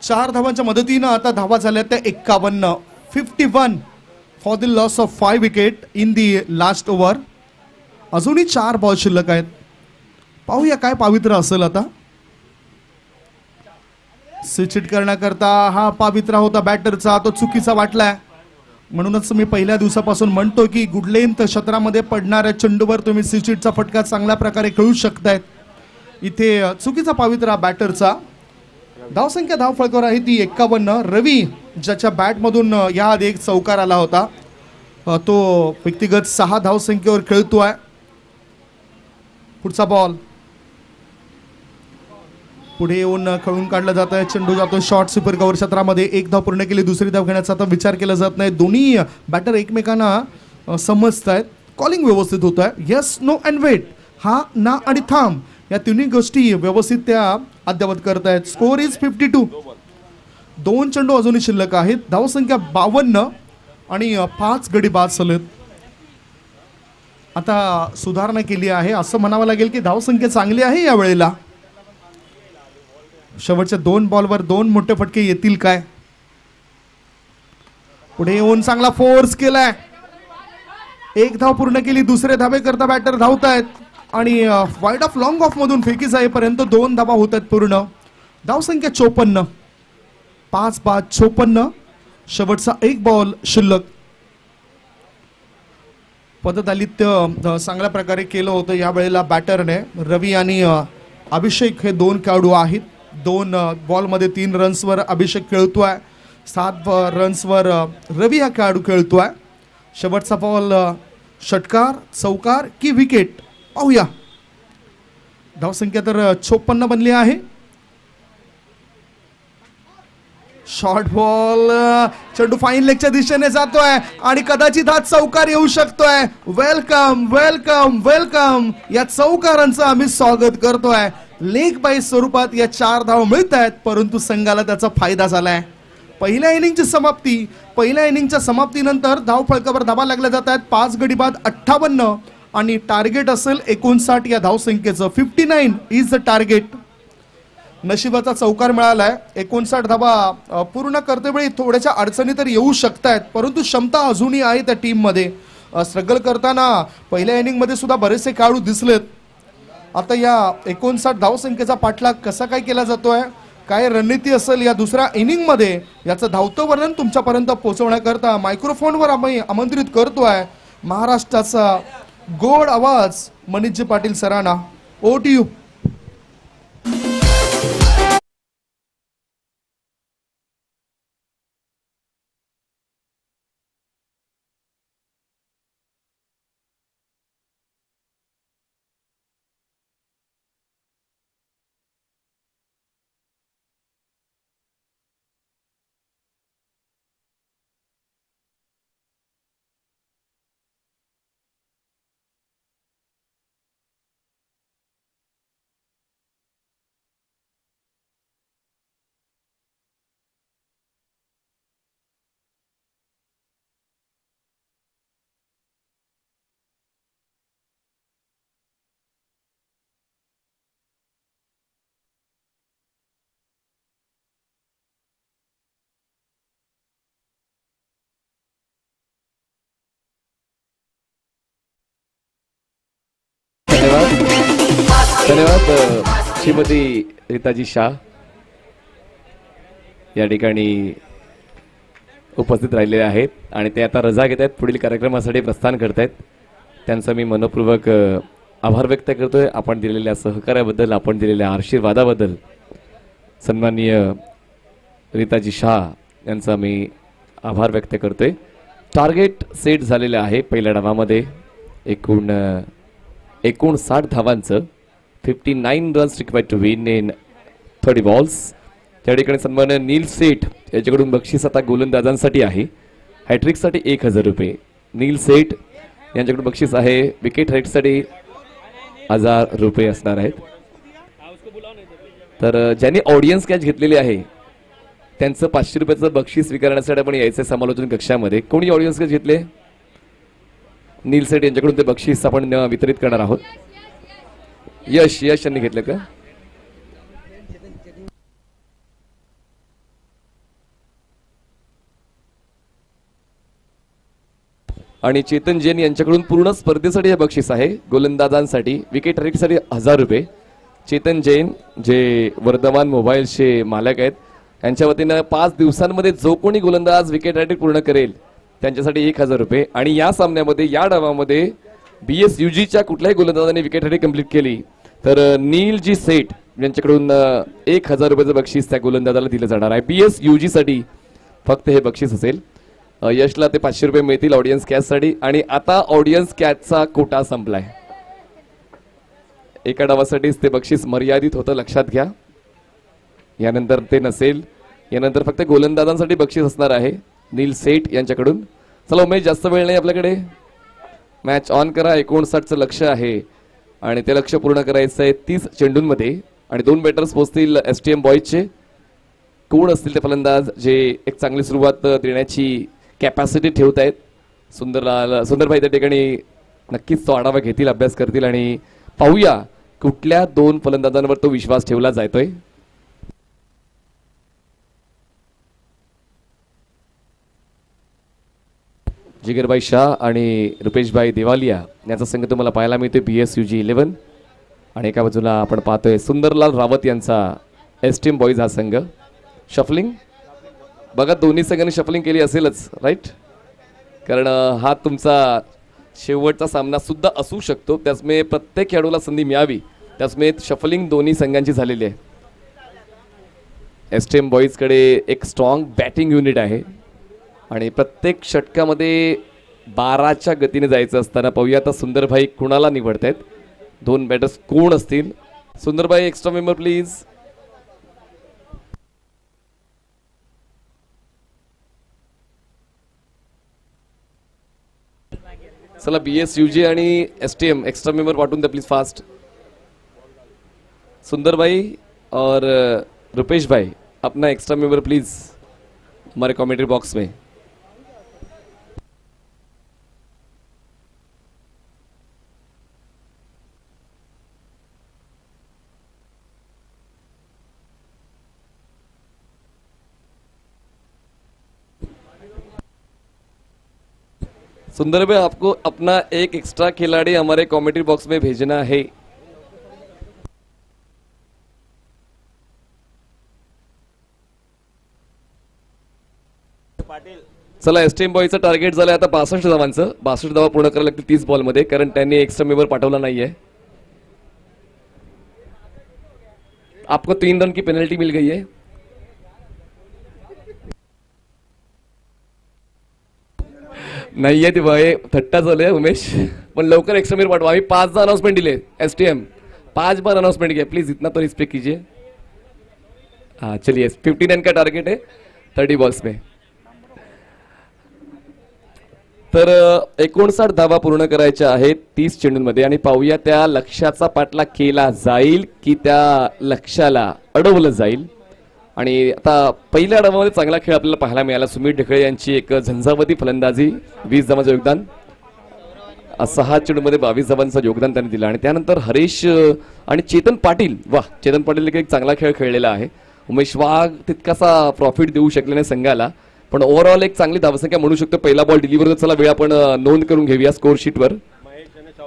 A: चार धावांच्या मदतीनं आता धावा झाल्या त्या 51. 51 for the loss of 5 wicket in the last over. अजूनही 4 बॉल शिल्लक आहेत. पाहूया काय पावित्र्य असेल आता. स्विच करण्याकरता हा पावित्रा होता बॅटरचा, तो चुकीचा वाटलाय. म्हणूनच मी पहिल्या दिवसापासून म्हणतो की गुड लेंथ क्षेत्रामध्ये पडणाऱ्या चेंडूवर तुम्ही स्विचचा फटका चांगल्या प्रकारे खेळू शकतायत. इथे चुकीचा पावित्रा बॅटरचा. धावसंख्या धावफलकावर आहे ती 51. रवी ज्याच्या बॅटमधून याआधी एक चौकार आला होता, तो व्यक्तिगत 6 धावसंख्येवर खेळतोय. पुढचा बॉल पुढे येऊन खेळून काढला जात आहे. चेंडू जातो शॉर्ट स्वीपर कव्हर क्षेत्रामध्ये. 1 धाव पूर्ण केली, दुसरी धाव घेण्याचा आता विचार केला जात नाही. दोन्ही बॅटर एकमेकांना समजतायत. कॉलिंग व्यवस्थित होत आहे. Yes, no and wait. हा, ना आणि थांब या तिन्ही गोष्टी व्यवस्थित त्या अद्यावत करतायत. Score is 52. 2 चेंडू अजूनही शिल्लक आहेत. धावसंख्या 52 आणि 5 गडी बाद सलत. आता सुधारणा केली आहे असं म्हणावं लागेल की धावसंख्या चांगली आहे या वेळेला. शेवटच्या 2 बॉलवर 2 मोठे फटके येतील काय. पुढे येऊन चांगला फोर्स केलाय. 1 धाव पूर्ण केली, दुसरे धावे करता बॅटर धावतायत आणि वाईड ऑफ लॉंग ऑफ मधून फेकी जाईपर्यंत 2 धावा होत आहेत पूर्ण. धावसंख्या 54. 5 बाद 54. शेवटचा 1 बॉल शिल्लक. पदतालित्य चांगल्या प्रकारे केलं होतं या वेळेला बॅटरने. रवी आणि अभिषेक हे 2 खेळाडू आहेत. 2 बॉलमध्ये 3 रन्सवर अभिषेक खेळतोय. 7 रन्सवर रवी हा खेळाडू खेळतोय. शेवटचा बॉल षटकार, चौकार की विकेट पाहूया. धावसंख्या तर 56 बनली आहे. Short ball. चेंडू फाईन लेगच्या दिशेने जातोय आणि कदाचित हा चौकार येऊ शकतोय. Welcome welcome welcome. या चौकारांचं आम्ही स्वागत करतोय. लेग बाय स्वरूपात या 4 धाव मिळत आहेत, परंतु संघाला त्याचा फायदा झालाय. पहिल्या इनिंगची समाप्ती. पहिल्या इनिंगच्या समाप्तीनंतर धाव फलकावर धावा लागल्या जात आहेत. 5 गडी बाद 58 आणि टार्गेट असेल 59 या धावसंख्येचं. 59 इज द टार्गेट. नशिबाचा चौकार मिळालाय. 59 धावा पूर्ण करतेवेळी थोड्याशा अडचणी तर येऊ शकतायत, परंतु क्षमता अजूनही आहे त्या टीममध्ये. स्ट्रगल करताना पहिल्या इनिंगमध्ये सुद्धा बरेचसे खेळाडू दिसलेत. आता या 59 धावसंख्येचा पाठलाग कसा काय केला जातोय. काय रणनीती असेल या दुसऱ्या इनिंग मध्ये याचं धावतं वर्णन तुमच्यापर्यंत पोहोचवण्याकरता मायक्रोफोनवर आम्ही आमंत्रित करतोय महाराष्ट्राचा गोड आवाज मनीषजी पाटील सरांना. O T U.
D: धन्यवाद श्रीमती रीताजी शाह या ठिकाणी उपस्थित राहिलेले आहेत आणि ते आता रजा घेत आहेत, पुढील कार्यक्रमासाठी प्रस्थान करत आहेत. त्यांचा मी मनपूर्वक आभार व्यक्त करतोय. आपण दिलेल्या सहकार्याबद्दल, आपण दिलेल्या आशीर्वादाबद्दल सन्माननीय रीताजी शाह यांचा मी आभार व्यक्त करतोय. टार्गेट सेट झालेलं आहे पहिल्या डावामध्ये. एकूण 59 धावांचं 59 runs required to win in 30 balls. त्या ठिकाणी सन्माननीय नील सेठ याच्याकडून बक्षीस आता गोलंदाजांसाठी आहे. हॅट्रिकसाठी 1000 रुपये. नील सेठ यांच्याकडून बक्षीस आहे विकेट हाईटसाठी 1000 रुपये असणार आहेत. तर ज्यांनी ऑडियन्स कॅच घेतलेली आहे त्यांचं 500 रुपयाचं बक्षीस स्वीकारण्यासाठी आपण यायचं समालोचन कक्षामध्ये. कोणी ऑडियन्स कॅच घेतले? नील सेठ यांच्याकडून ते बक्षीस आपण वितरित करणार आहोत. यश यांनी घेतलं का? आणि चेतन जैन यांच्याकडून पूर्ण स्पर्धेसाठी हे बक्षीस आहे गोलंदाजांसाठी. विकेट रेटसाठी 1000 रुपये. चेतन जैन जे वर्धमान मोबाईल्सचे मालक आहेत यांच्या वतीनं 5 दिवसांमध्ये जो कोणी गोलंदाज विकेट रेटिंग पूर्ण करेल त्यांच्यासाठी 1000 रुपये. आणि या सामन्यामध्ये या डावामध्ये BSUGच्या कुठल्याही गोलंदाजाने विकेट रेटिंग कंप्लीट केली तर नीलजी सेठ यांच्याकडून 1000 रुपयाचं बक्षीस त्या गोलंदाजाला दिलं जाणार आहे. BSUG साठी फक्त हे बक्षीस असेल. यशला ते 500 रुपये मिळतील ऑडियन्स कॅचसाठी. आणि आता ऑडियन्स कॅचचा कोटा संपलाय. एका डावासाठीच ते बक्षीस मर्यादित होतं, लक्षात घ्या. यानंतर ते नसेल. यानंतर फक्त गोलंदाजांसाठी बक्षीस असणार आहे नील सेठ यांच्याकडून. चला उमेश, जास्त वेळ नाही आपल्याकडे. मॅच ऑन करा. 59चं लक्ष आहे आणि ते लक्ष पूर्ण करायचं आहे 30 चेंडूंमध्ये. आणि 2 बॅटर्स पोहोचतील STM बॉईजचे. कोण असतील ते फलंदाज जे एक चांगली सुरुवात देण्याची कॅपॅसिटी ठेवत आहेत? सुंदरभाई त्या ठिकाणी नक्कीच तो आढावा घेतील, अभ्यास करतील आणि पाहूया कुठल्या 2 फलंदाजांवर तो विश्वास ठेवला जातोय. जिगरभाई शाह आणि रुपेशभाई देवालिया यांचा संघ तुम्हाला पाहायला मिळतोय BSUG 11. आणि एका बाजूला आपण पाहतोय सुंदरलाल रावत यांचा STM बॉईज हा संघ. शफलिंग बघा, दोन्ही संघांनी शफलिंग केली असेलच, राईट? कारण हा तुमचा शेवटचा सामना सुद्धा असू शकतो. त्याचमुळे प्रत्येक खेळाडूला संधी मिळावी, त्याचमुळे शफलिंग दोन्ही संघांची झालेली आहे. STM बॉईजकडे एक स्ट्रॉंग बॅटिंग युनिट आहे आणि प्रत्येक षटकामध्ये 12च्या गतीने जायचं असताना पाहूया आता सुंदरभाई कुणाला निवडत आहेत. 2 बॅटर्स कोण असतील? Sundarbhai, extra member please. चला BSUG आणि STM एक्स्ट्रा मेंबर पाठवून द्या प्लीज फास्ट. सुंदर भाई और रुपेश भाई, अपना एक्स्ट्रा मेंबर प्लीज हमारे कमेंट्री बॉक्स में. सुंदर भाई, आपको अपना एक एक्स्ट्रा खिलाड़ी हमारे कमेंट्री बॉक्स में भेजना है. चला एसटीएम बॉयचं टार्गेट झालं आता 62 धावांचं. 62 धावा पूर्ण करायला लागतील 30 बॉलमध्ये, कारण त्यांनी एक्स्ट्रा मेंबर पाठवला नाहीये. आपको 3 रन की पेनल्टी मिल गई है. नाहीये ते भाई, थट्टा चालू आहे उमेश, पण लवकर एक्स्ट्रा मेंबर पाठवा. आम्ही 5 अनाउन्समेंट दिले. एसटीएम 5 बार अनाउंसमेंट किया, प्लीज इतना तो रिस्पेक्ट कीजिए. हाँ चलिए 59 का टारगेट है 30 बॉल्स में. तर 59 धावा पूर्ण करायच्या आहेत 30 चेंडूंमध्ये, आणि पाहूया त्या लक्ष्याचा पाठलाग केला जाईल की त्या लक्ष्याला अडवलं जाईल. आणि आता पहिल्या डावामध्ये चांगला खेळ आपल्याला पाहायला मिळाला. सुमित ढेकळे यांची एक झंझावती फलंदाजी, 20 धावांचं योगदान. 6 चेंडूमध्ये 22 धावांचं योगदान त्यांनी दिलं. आणि त्यानंतर हरीश आणि चेतन पाटील, वाह, चेतन पाटील एक चांगला खेळ खेळलेला आहे. उमेश वाघ तितकासा प्रॉफिट देऊ शकले नाही संघाला, पण ओव्हरऑल एक चांगली धावसंख्या म्हणू शकतो. पहिला बॉल डिलिव्हर, चला वेळ आपण नोंद करून घेऊया स्कोर शीटवर.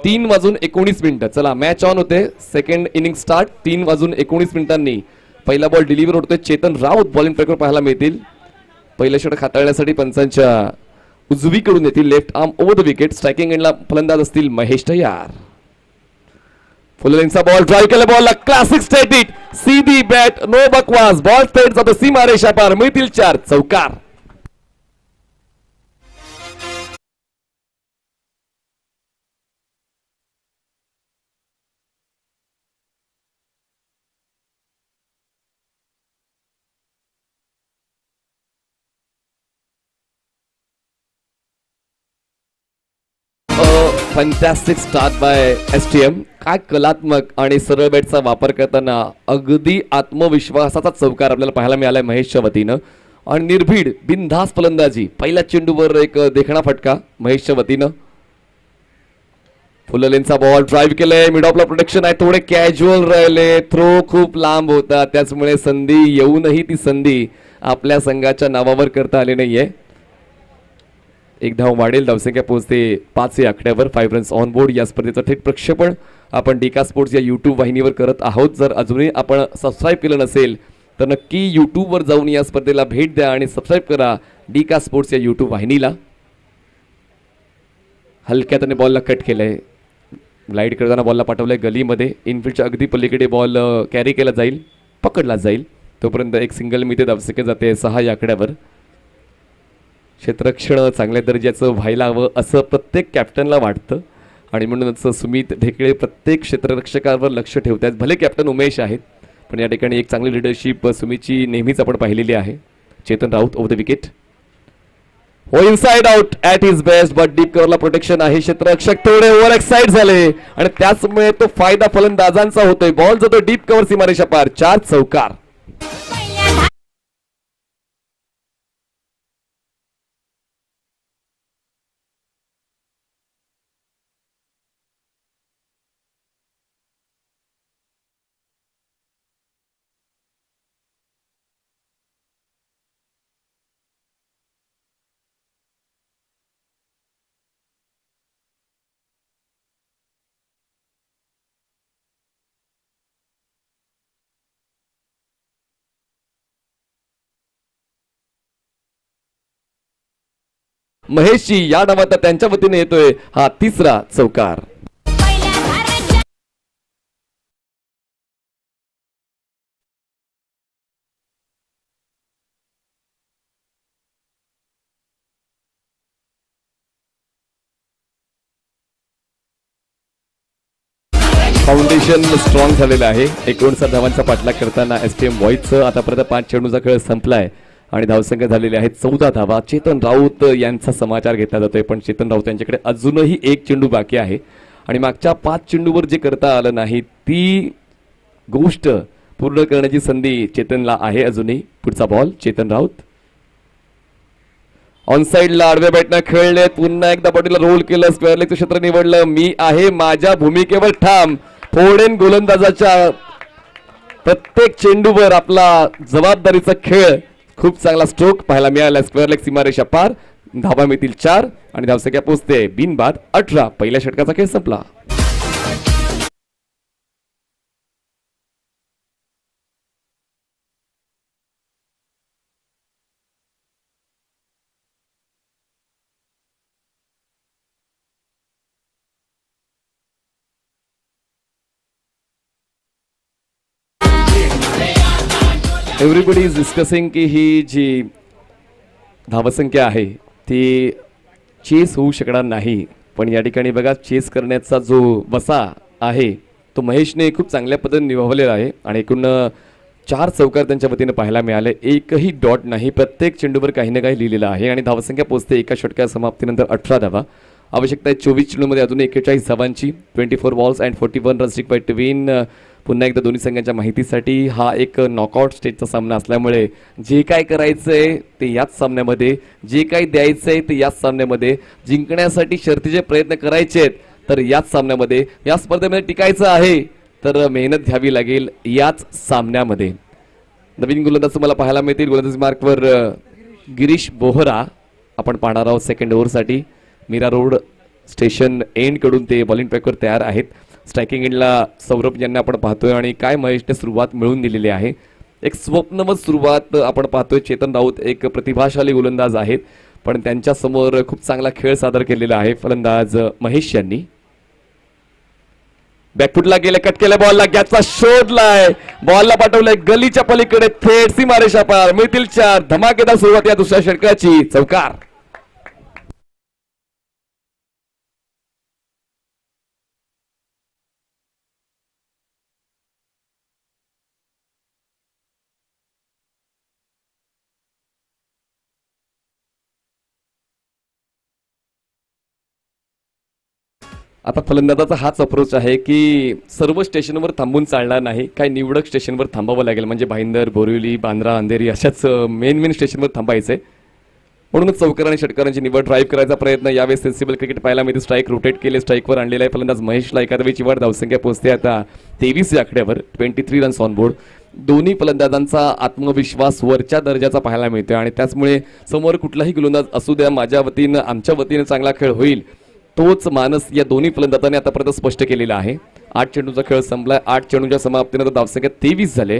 D: 3:19. चला मॅच ऑन होते. Second inning start. 3:19 पहिला बॉल डिलिव्हर होतोय. चेतन राऊत बॉलिंग ट्रॅकवर पाहायला मिळतील. पहिलं षटक हाताळण्यासाठी पंचांच्या उजवीकडून येतील. Left arm over the wicket. Striking एंडला फलंदाज असतील महेश तयार. फुललेनचा बॉल, ड्राईव्ह केला बॉलला, क्लासिक स्ट्रेट हिट, सीधी बॅट, नो बकवास, बॉल स्ट्रेट जातो सीमारेषा पार, मिळतील 4 चौकार. Fantastic start by STM. काय कलात्मक आणि सरळ बॅटचा वापर करताना अगदी आत्मविश्वासाचा चौकार आपल्याला पाहायला मिळालाय महेशच्या वतीनं. आणि निर्भीड बिनधास्त फलंदाजी, पहिल्या चेंडूवर एक देखणा फटका महेशच्या वतीनं. फुललेनचा बॉल, ड्राईव्ह केलंय, मिड ऑफला प्रोटेक्शन आहे, थोडे कॅज्युअल राहिले, थ्रो खूप लांब होता, त्याचमुळे संधी येऊनही ती संधी आपल्या संघाच्या नावावर करता आली नाहीये. एक धाव वाढेल, धावसंख्या पोहोचते 5 या आकड्यावर. 5 रन्स ऑन बोर्ड. या स्पर्धेचं थेट प्रक्षेपण आपण डीका स्पोर्ट्स या यूट्यूब वाहिनीवर करत आहोत. जर अजूनही आपण सबस्क्राईब केलं नसेल तर नक्की यूट्यूबवर जाऊन या स्पर्धेला भेट द्या आणि सबस्क्राईब करा डीका स्पोर्ट्स या यूट्यूब वाहिनीला. हलक्या त्याने बॉलला कट केलंय, ग्लाईड करताना बॉलला पाठवलंय गलीमध्ये. इनफिल्डच्या अगदी पलीकडे बॉल कॅरी केला जाईल, पकडला जाईल. तोपर्यंत एक सिंगल मिते धावसंख्या जाते 6 या आकड्यावर. क्षेत्ररक्षण चांगल्या दर्जाचं व्हायला हवं असं प्रत्येक कॅप्टनला वाटतं, आणि म्हणूनच सुमित ढेकळे प्रत्येक क्षेत्ररक्षकावर लक्ष ठेवतात. भले कॅप्टन उमेश आहेत, पण या ठिकाणी एक चांगली लिडरशिप सुमितची नेहमीच आपण पाहिलेली आहे. Chetan Raut over the wicket. हो, inside out at his best, but deep कव्हरला प्रोटेक्शन आहे. क्षेत्ररक्षक थोडे ओव्हर एक्साइड झाले आणि त्याचमुळे तो फायदा फलंदाजांचा होतोय. बॉल जातो डीप कव्हर सीमारेषा पार, 4 चौकार. महेशजी या डावात त्यांच्या वतीने येतोय हा 3रा चौकार. फाउंडेशन स्ट्रॉंग झालेलं आहे. 59 धावांचा पाठलाग करताना एसटीएम बॉईजचं आतापर्यंत 5 चेंडूचा खेळ संपलाय आणि धावसंख्या झालेली आहेत 14 धावा. चेतन राऊत यांचा समाचार घेतला जातोय, पण चेतन राऊत यांच्याकडे अजूनही 1 चेंडू बाकी आहे आणि मागच्या 5 चेंडूवर जे करता आलं नाही ती गोष्ट पूर्ण करण्याची संधी चेतनला आहे अजूनही. पुढचा बॉल चेतन राऊत ऑन साइडला आडव्या बॅटनं खेळले, पुन्हा एकदा बॉडीला रोल केलं, स्क्वेअर लेगचं क्षेत्र निवडलं. मी आहे माझ्या भूमिकेवर ठाम. फोडेन गोलंदाजाच्या प्रत्येक चेंडूवर आपला जबाबदारीचा खेळ. खूप चांगला स्ट्रोक पाहायला मिळाला. स्क्वेअर लेग सीमारेषा पार, धावा मिळतील 4 आणि धावसंख्या पोहोचते बिनबाद 18. पहिल्या षटकाचा खेळ संपला. एव्हरीबडी इज डिस्कसिंग की ही जी धावसंख्या आहे ती चेस होऊ शकणार नाही, पण या ठिकाणी बघा चेस करण्याचा जो वसा आहे तो महेशने खूप चांगल्या पद्धतीने निभावलेला आहे आणि एकूण 4 चौकार त्यांच्या वतीने पाहायला मिळाले, एकही डॉट नाही, प्रत्येक चेंडूवर काही ना काही लिहिलेलं आहे आणि धावसंख्या पोहोचते एका षटका समाप्तीनंतर 18 धावा. आवश्यकता आहे 24 चेंडूमध्ये अजून 41 धावांची. 24 balls and 41 runs required to win. पुन्हा एकदा दोन्ही संघांच्या माहितीसाठी हा एक नॉकआउट स्टेजचा सामना असल्यामुळे जे काय करायचंय ते याच सामन्यामध्ये, जे काही द्यायचंय ते याच सामन्यामध्ये, जिंकण्यासाठी शर्तीचे प्रयत्न करायचे आहेत तर याच सामन्यामध्ये, या स्पर्धेमध्ये टिकायचं आहे तर मेहनत घ्यावी लागेल याच सामन्यामध्ये. नवीन गोलंदाज तुम्हाला पाहायला मिळतील. गोलंदाजी मार्कवर गिरीश बोहरा आपण पाहणार आहोत सेकंड ओव्हरसाठी. मीरा रोड स्टेशन एंड कडून ते बॉलिंग ट्रॅकवर तयार आहेत. स्ट्रायकिंग एंडला सौरभ यांना आपण पाहतोय आणि काय महेशने सुरुवात मिळवून दिलेली आहे. एक स्वप्नवत सुरुवात आपण पाहतोय. चेतन राऊत एक प्रतिभाशाली गोलंदाज आहेत, पण त्यांच्या समोर खूप चांगला खेळ सादर केलेला आहे फलंदाज महेश यांनी. बॅकफुटला गेले, कट केल्या बॉलला, गॅसचा शोधलाय, बॉलला पाठवलंय गलीच्या पलीकडे, थेट सीमारेषा पार. मिळतील 4. धमाकेदार सुरुवात या दुसऱ्या षटकाची. चौकार. आता फलंदाजाचा हाच अप्रोच आहे की सर्व स्टेशनवर थांबून चालणार नाही, काही निवडक स्टेशनवर थांबावं लागेल. म्हणजे भाईंदर, बोरिवली, बांद्रा, अंधेरी अशाच मेन स्टेशनवर थांबायचंय. म्हणूनच चौकार आणि षटकारांची निवड. ड्राईव्ह करायचा प्रयत्न. यावेळेस सेन्सिबल क्रिकेट पाहायला मिळते. स्ट्राईक रोटेट केले, स्ट्राईकवर आणलेला आहे फलंदाज महेशला. एकादवीची वाढ. धावसंख्या पोहोचते आता 23 या आकड्यावर. 23 रन्स ऑन बोर्ड. दोन्ही फलंदाजांचा आत्मविश्वास वरच्या दर्जाचा पाहायला मिळतोय आणि त्याचमुळे समोर कुठलाही गोलंदाज असू द्या, माझ्या वतीनं, आमच्या वतीनं चांगला खेळ होईल तोच मानस या दोन्ही फलंदाजांनी आतापर्यंत स्पष्ट केलेला आहे. 8 चेंडूचा खेळ संपलाय. 8 चेंडूच्या समाप्तीनंतर धावसंख्या 23 झाले.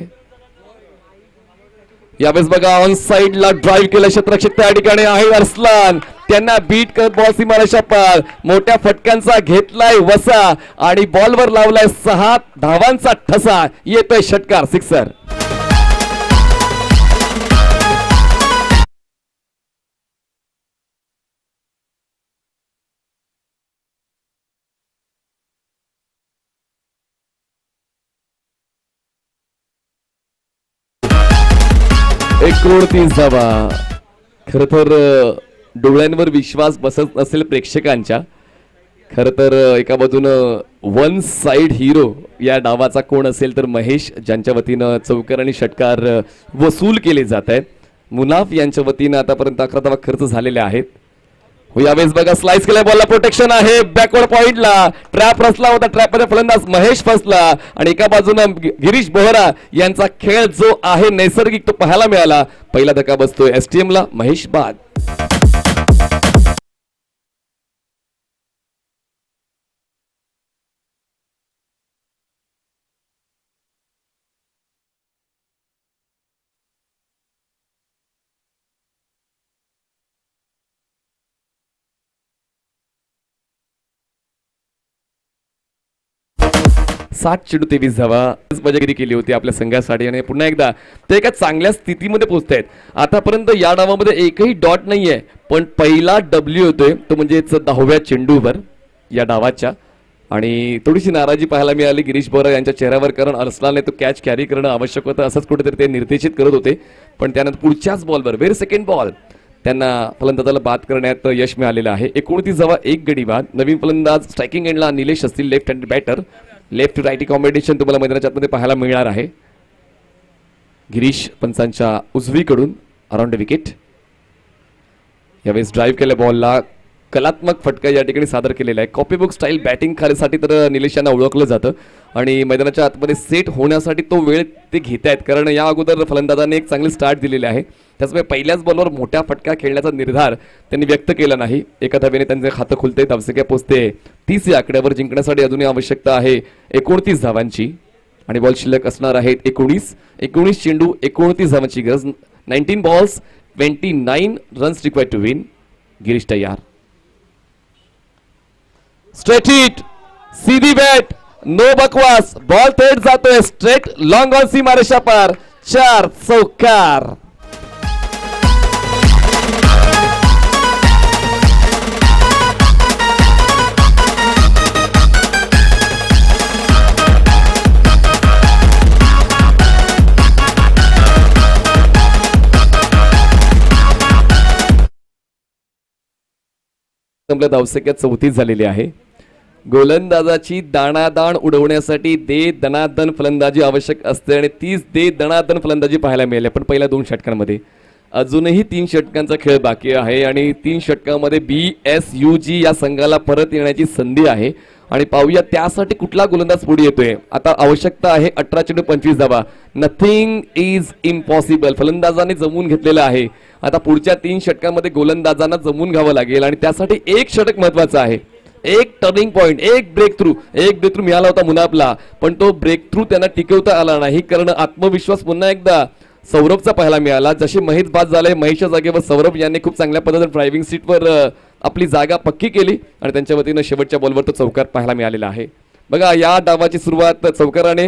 D: यावेळेस बघा ऑन साइडला ड्राईव्ह केलं क्षेत्ररक्षक त्या ठिकाणी आहे अरसलान. त्यांना बीट करत बॉल सीमारेषा पार. मोठ्या फटक्यांचा घेतलाय वसा आणि बॉलवर लावलाय 6 धावांचा ठसा. येतोय षटकार, सिक्सर. एक करोड 30 धावा. खर तर डोळ्यांवर विश्वास बसत नसेल प्रेक्षकांच्या. खर तर एका बाजूनं वन साइड हिरो या डावाचा कोण असेल तर महेश, ज्यांच्या वतीनं चौकार आणि षटकार वसूल केले जात आहेत. मुनाफ यांच्या वतीनं आतापर्यंत 11 धावा खर्च झालेल्या आहेत. यावेळेस बघा स्लाइस केल्या बॉलला प्रोटेक्शन आहे. बॅकवर्ड पॉइंटला ट्रॅप रचला होता. ट्रॅपमध्ये फलंदाज महेश फसला आणि एका बाजूनं गिरीश बोहरा यांचा खेळ जो आहे नैसर्गिक तो पाहायला मिळाला. पहिला धक्का बसतोय STM ला. महेश बाद. सात चेंडू 23 धावा मजागिरी केली होती आपल्या संघासाठी आणि पुन्हा एकदा ते एका चांगल्या स्थितीमध्ये पोहोचत आहेत. आतापर्यंत या डावामध्ये एकही डॉट नाहीये, पण पहिला डब्ल्यू होतोय तो म्हणजेच 10व्या चेंडूवर या डावाच्या. आणि थोडीशी नाराजी पाहायला मिळाली गिरीश बोहरा यांच्या चेहऱ्यावर, कारण अरसलानने तो कॅच कॅरी करणं आवश्यक होतं असंच कुठेतरी ते निर्देशित करत होते. पण त्यानंतर पुढच्याच बॉलवर व्हेरी सेकंड बॉल त्यांना फलंदाजाला बाद करण्यात यश मिळालेलं आहे. 29 धावा, 1 गडी बाद. नवीन फलंदाज स्ट्रायकिंग एंडला निलेश असतील, left handed batter. Left to righty combination तुम्हाला मैदानाच्या आतमध्ये पाहायला मिळणार आहे. गिरीश पंचांच्या उजवीकडून अराउंड विकेट. यावेळेस ड्राईव्ह केल्या बॉलला कलात्मक फटका या ठिकाणी सादर केलेला आहे. कॉपीबुक स्टाईल बॅटिंग साठी तर निलेश यांना ओळखलं जातं आणि मैदानाच्या आतमध्ये सेट होण्यासाठी तो वेळ ते घेत आहेत, कारण या अगोदर फलंदाजाने एक चांगली स्टार्ट दिलेली आहे. त्याचमुळे पहिल्याच बॉलवर मोठ्या फटका खेळण्याचा निर्धार त्यांनी व्यक्त केला नाही. एका धावेने त्यांचे खातं खुलते. धावसंख्या पोहोचते 30 या आकड्यावर. जिंकण्यासाठी अजूनही आवश्यकता आहे 29 धावांची आणि बॉल शिल्लक असणार आहेत 19 चेंडू 29 धावांची गरज. 19 balls 29 runs required to win. Girish तयार. स्ट्रेट हिट, सीधी बॅट, नो बकवास. बॉल थेट जातोय स्ट्रेट लॉंग ऑन सीमारेषा पार. 4 चौकार. आपल्या धावसंख्या 34 झालेली आहे. गोलंदाजाची दाणादाण उडवण्यासाठी दे दणादण फलंदाजी आवश्यक असते आणि तीच दे दणादण फलंदाजी पाहायला मिळाली. पण पहिल्या 2 षटकांमध्ये अजूनही 3 षटकांचा खेळ बाकी आहे आणि 3 षटकांमध्ये BSUG या संघाला परत येण्याची संधी आहे आणि पाहूया त्यासाठी कुठला गोलंदाज पुढे येतोय. आता आवश्यकता आहे 18 चेंडू 25 धावा. Nothing is impossible. फलंदाजाने जमवून घेतलेलं आहे. आता पुढच्या 3 षटकांमध्ये गोलंदाजांना जमवून घ्यावं लागेल आणि त्यासाठी एक षटक महत्वाचं आहे. एक टर्निंग पॉइंट, एक ब्रेक थ्रू मिळाला होता मुनाफला, पण तो ब्रेक थ्रू त्यांना टिकवता आला नाही कारण आत्मविश्वास पुन्हा एकदा सौरभचा पाहायला मिळाला. जसे महेश बाद झाले, महेशच्या जागेवर सौरभ यांनी खूप चांगल्या पद्धतीने ड्रायव्हिंग सीटवर आपली जागा पक्की केली आणि त्यांच्या वतीनं शेवटच्या बॉलवर तो चौकार पाहायला मिळालेला आहे. बघा या डावाची सुरुवात चौकाराने,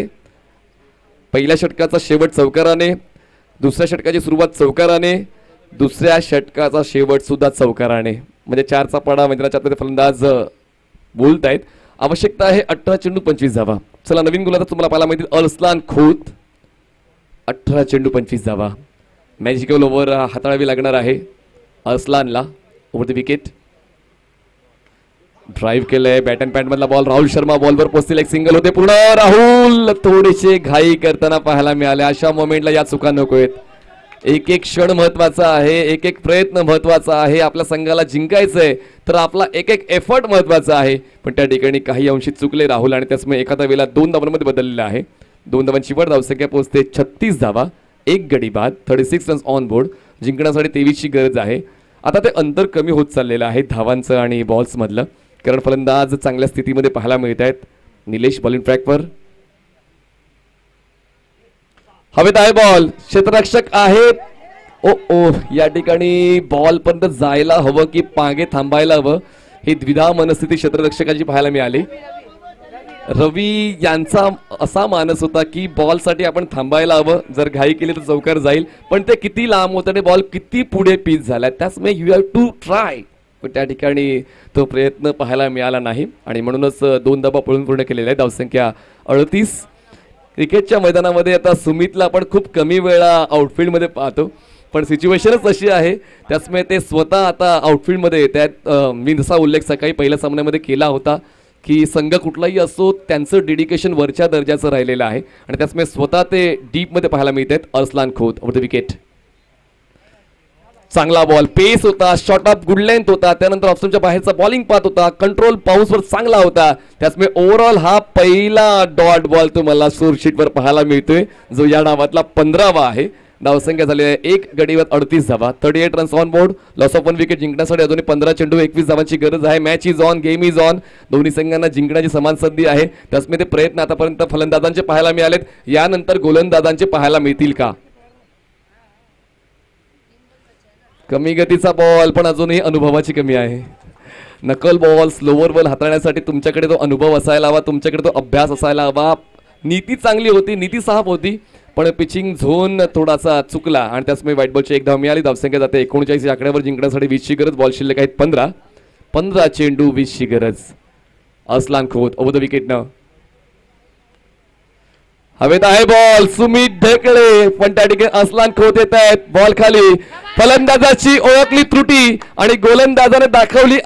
D: पहिल्या षटकाचा शेवट चौकाराने, दुसऱ्या षटकाची सुरुवात चौकाराने, दुसऱ्या षटकाचा शेवट सुद्धा चौकाराने. म्हणजे 4चा पाडा मैदानाच्या आतमध्ये फलंदाज बोलतायत. आवश्यकता आहे 18 चेंडू 25 धावा. चला नवीन गोलंदाज तुम्हाला पाहायला मिळतील अरसलान खोत. 18 चेंडू 25 धावा. मॅजिकल ओव्हर हाताळावी लागणार आहे अरसलानला. Over the wicket. ड्राईव्ह केलंय बॅट अँड पॅड मधला बॉल. राहुल शर्मा बॉलवर पोहोचतील. एक सिंगल होते पूर्ण. राहुल थोडीशी घाई करताना पाहायला मिळाले. अशा मोमेंटला या चुका नको आहेत. एक एक क्षण महत्वाचा आहे, एक एक प्रयत्न महत्वाचा आहे. आपल्या संघाला जिंकायचंय तर आपला एक एक एफर्ट महत्वाचा आहे. पण त्या ठिकाणी काही अंशी चुकले राहुल आणि त्याचमुळे एखाद्या वेळेला 2 धावांमध्ये बदललेला आहे. 2 धावांची वर धावसंख्या पोहोचते 36 धावा, 1 गडी बाद, 36 रन्स ऑन बोर्ड. जिंकण्यासाठी 23ची गरज आहे. आता ते अंतर कमी होत चाललेलं आहे धावांचं आणि बॉल्स मधलं, कारण फलंदाज चांगल्या स्थितीमध्ये पाहायला मिळत आहेत. निलेश बॉलिंग ट्रॅकवर. हवेत आहे बॉल. क्षेत्ररक्षक आहेत. ओ या ठिकाणी बॉल पर्यंत जायला हवं की मागे थांबायला हवं, ही द्विधा मनस्थिती क्षेत्ररक्षकाची पाहायला मिळाली. रवी यांचा असा मानस होता की बॉलसाठी आपण थांबायला हवं, जर घाई केली तर चौकार जाईल, पण ते किती लांब होतं आणि बॉल किती पुढे पिच झाला, त्याचमुळे यू हॅव टू ट्राय. पण त्या ठिकाणी तो प्रयत्न पाहायला मिळाला नाही आणि म्हणूनच 2 धावा पळून पूर्ण केलेला आहे. धावसंख्या 38. क्रिकेटच्या मैदानामध्ये आता सुमितला आपण खूप कमी वेळा आउटफील्डमध्ये पाहतो, पण सिच्युएशनच अशी आहे त्याचमुळे ते स्वतः आता आउटफील्डमध्ये. त्यात मी जसा उल्लेख सकाळी पहिल्या सामन्यामध्ये केला होता की संघ कुठलाही असो त्यांचं डेडिकेशन वरच्या दर्जाचं राहिलेलं आहे आणि त्याचमुळे स्वतः ते डीपमध्ये पाहायला मिळत आहेत. Arsalan Khot over the wicket. चांगला बॉल, पेस होता, शॉर्ट ऑफ गुड लेंथ होता, त्यानंतर ऑप्शनच्या बाहेरचा बॉलिंग पाहत होता, कंट्रोल पाऊसवर चांगला होता. त्याचमुळे ओव्हरऑल हा पहिला डॉट बॉल तुम्हाला स्कोरशीटवर पाहायला मिळतोय जो या डावातला 15वा आहे. धावसंख्या झाली आहे 1 गडीवर 38 धावा, 38 runs on board. Loss of 1 wicket. जिंकण्यासाठी अजूनही 15 चेंडू 21 धावांची गरज आहे. Match is on, game is on. दोन्ही संघांना जिंकण्याची समान संधी आहे. त्याचमुळे ते प्रयत्न आतापर्यंत फलंदाजांचे पाहायला मिळालेत. यानंतर गोलंदाजांचे पाहायला मिळतील का? कमी गतीचा बॉल, पण अजूनही अनुभवाची कमी आहे. नकल बॉल, स्लोवर बॉल हाताळण्यासाठी तुमच्याकडे तो अनुभव असायला हवा, तुमच्याकडे तो अभ्यास असायला हवा. नीती चांगली होती, नीती साफ होती, पण पिचिंग झोन थोडासा चुकला आणि त्याचमुळे व्हाईट बॉलची 1 धाव मिळाली. धावसंख्या जाते 39 या आकड्यावर. जिंकण्यासाठी 20ची गरज. बॉल शिल्लक आहेत 15 चेंडू 20ची गरज. अरसलान खोत ओव्हर द विकेटनं. हवेत आहे बॉल. सुमित ढेकळे, पण त्या ठिकाणी अरसलान खोत येत आहेत. बॉल खाली. फलंदाजाची ओळखली त्रुटी आणि गोलंदाजाने दाखवली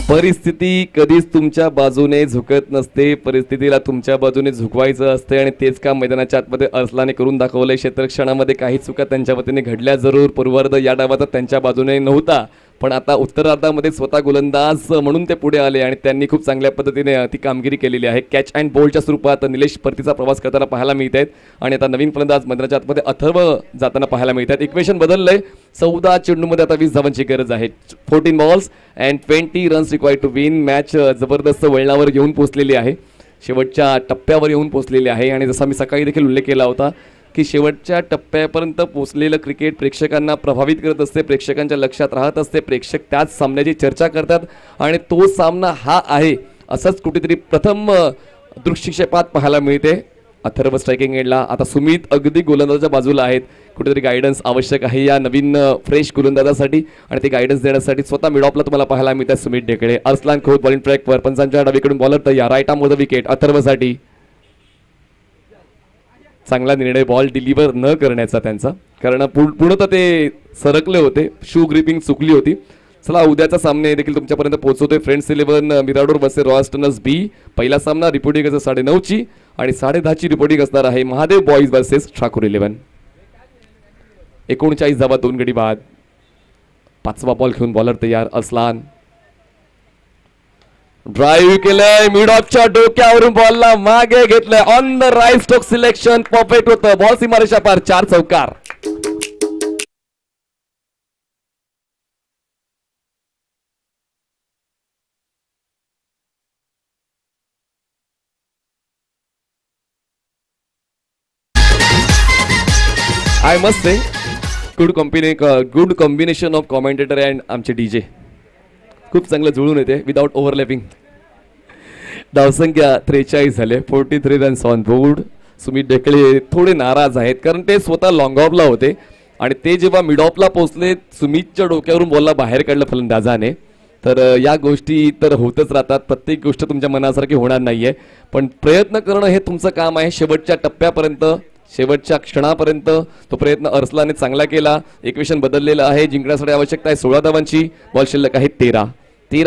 D: परिस्थिती कधीच तुमच्या बाजूने झुकत नसते, परिस्थितीला तुमच्या बाजूने झुकवायचं असते आणि तेच काम मैदानाच्या आतमध्ये अरसलाने करून दाखवलंय. क्षेत्ररक्षणामध्ये काही चुका त्यांच्या वतीने घडल्या जरूर. पूर्वार्ध या डावाचा त्यांच्या बाजूने नव्हता, पण आता उत्तरार्धामध्ये स्वतः गोलंदाज म्हणून ते पुढे आले आणि त्यांनी खूप चांगल्या पद्धतीने ती कामगिरी केलेली आहे. कॅच अँड बोल्डच्या स्वरूपात निलेश परतीचा प्रवास करताना पाहायला मिळत आहेत आणि आता नवीन फलंदाज मैदानाच्या आतमध्ये अथर्व जाताना पाहायला मिळत आहेत. इक्वेशन बदललंय. 14 चेंडूमध्ये आता 20 धावांची गरज आहे. 14 balls and 20 runs required to win. Match जबरदस्त वळणावर येऊन पोहोचलेली आहे, शेवटच्या टप्प्यावर येऊन पोहोचलेली आहे. आणि जसा मी सकाळी देखील उल्लेख केला होता की शेवटच्या टप्प्यापर्यंत पोहोचलेलं क्रिकेट प्रेक्षकांना प्रभावित करत असते, प्रेक्षकांच्या लक्षात राहत असते, प्रेक्षक त्याच सामन्याची चर्चा करतात आणि तो सामना हा आहे असंच कुठेतरी प्रथम दृष्टिक्षेपात पाहायला मिळते. अथर्व स्ट्रायकिंग एंडला. आता सुमित अगदी गोलंदाजाच्या बाजूला आहेत. कुठेतरी गायडन्स आवश्यक आहे या नवीन फ्रेश गोलंदाजासाठी आणि ते गायडन्स देण्यासाठी स्वतः मिडऑफला तुम्हाला पाहायला मिळतात सुमित ढेकळे. अरसलान खोत बॉलिंग ट्रॅकवर. पंचांच्या डावीकडून बॉलर तयार. राईट आर्म वर विकेट अथर्वसाठी. चांगला निर्णय बॉल डिलिव्हर न करण्याचा त्यांचा, कारण पूर्णतः ते सरकले होते, शू ग्रिपिंग चुकली होती. चला उद्याचा सामने देखील तुमच्यापर्यंत पोहोचवतोय. फ्रेंड्स 11 मिराडोर वर्सेस रॉयल स्टर्नर्स बी. पहिला सामना रिपोर्टिंग असं 9:30ची आणि 10:30ची रिपोर्टिंग असणार आहे महादेव बॉईज वर्सेस ठाकूर 11. 39 धावा 2 गडी बाद. 5वा बॉल घेऊन बॉलर तयार. असलान ड्राईव्ह केलंय, मिड ऑफच्या डोक्यावरून बॉलला मागे घेतलंय. On the right stroke selection perfect होतं. बॉल सीमारेषा पार. 4 चौकार. I must say good combination of commentator and आमचे डीजे खूप चांगलं जुळून येते विदाउट ओव्हरलॅपिंग. धावसंख्या 43 झाले. 43 रन्स ऑन बोर्ड. सुमित ढेकळे थोडे नाराज आहेत कारण ते स्वतः लॉंग ऑफला होते आणि ते जेव्हा मिड ऑफला पोहोचले सुमितच्या डोक्यावरून बॉलला बाहेर काढलं फलंदाजाने. तर या गोष्टी तर होतच राहतात. प्रत्येक गोष्ट तुमच्या मनासारखी होणार नाहीये, पण प्रयत्न करणं हे तुमचं काम आहे. शेवटच्या टप्प्यापर्यंत, शेवटच्या क्षणापर्यंत तो प्रयत्न अरसलाने चांगला केला. इक्वेशन बदललेलं आहे. जिंकण्यासाठी आवश्यकता आहे 16 धावांची. बॉल शिल्लक आहे 13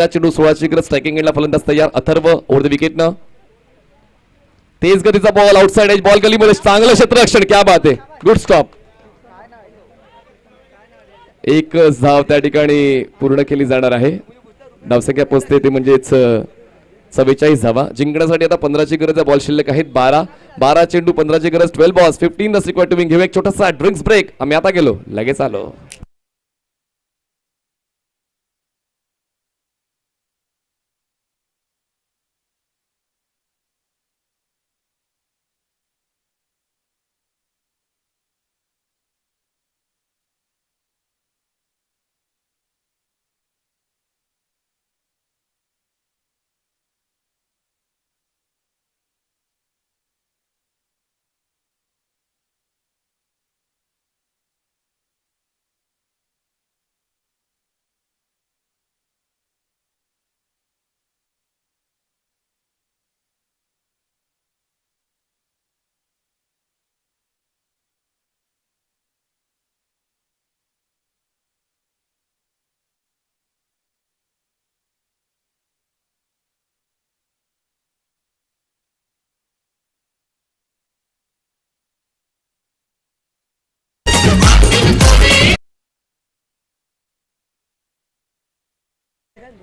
D: चेंडू 16ची गरज. स्ट्रायकिंग एंडला फलंदाज तयार. अथर्व ओव्हर द विकेटनं. तेज गतीचा बॉल आउटसाइड एज. बॉल गलीमध्ये चांगलं क्षेत्ररक्षण. क्या बात आहे. Good stop. एक धाव त्या ठिकाणी पूर्ण केली जाणार आहे. धावसंख्या पोहोचते ते म्हणजेच 44 धावा. जिंकण्यासाठी आता 15ची गरज आहे. बॉल शिल्लक आहेत 12 चेंडू 15ची गरज. 12 balls 15 runs required to win. घेऊ एक छोटासा ड्रिंक्स ब्रेक. आम्ही आता गेलो, लगेच आलो.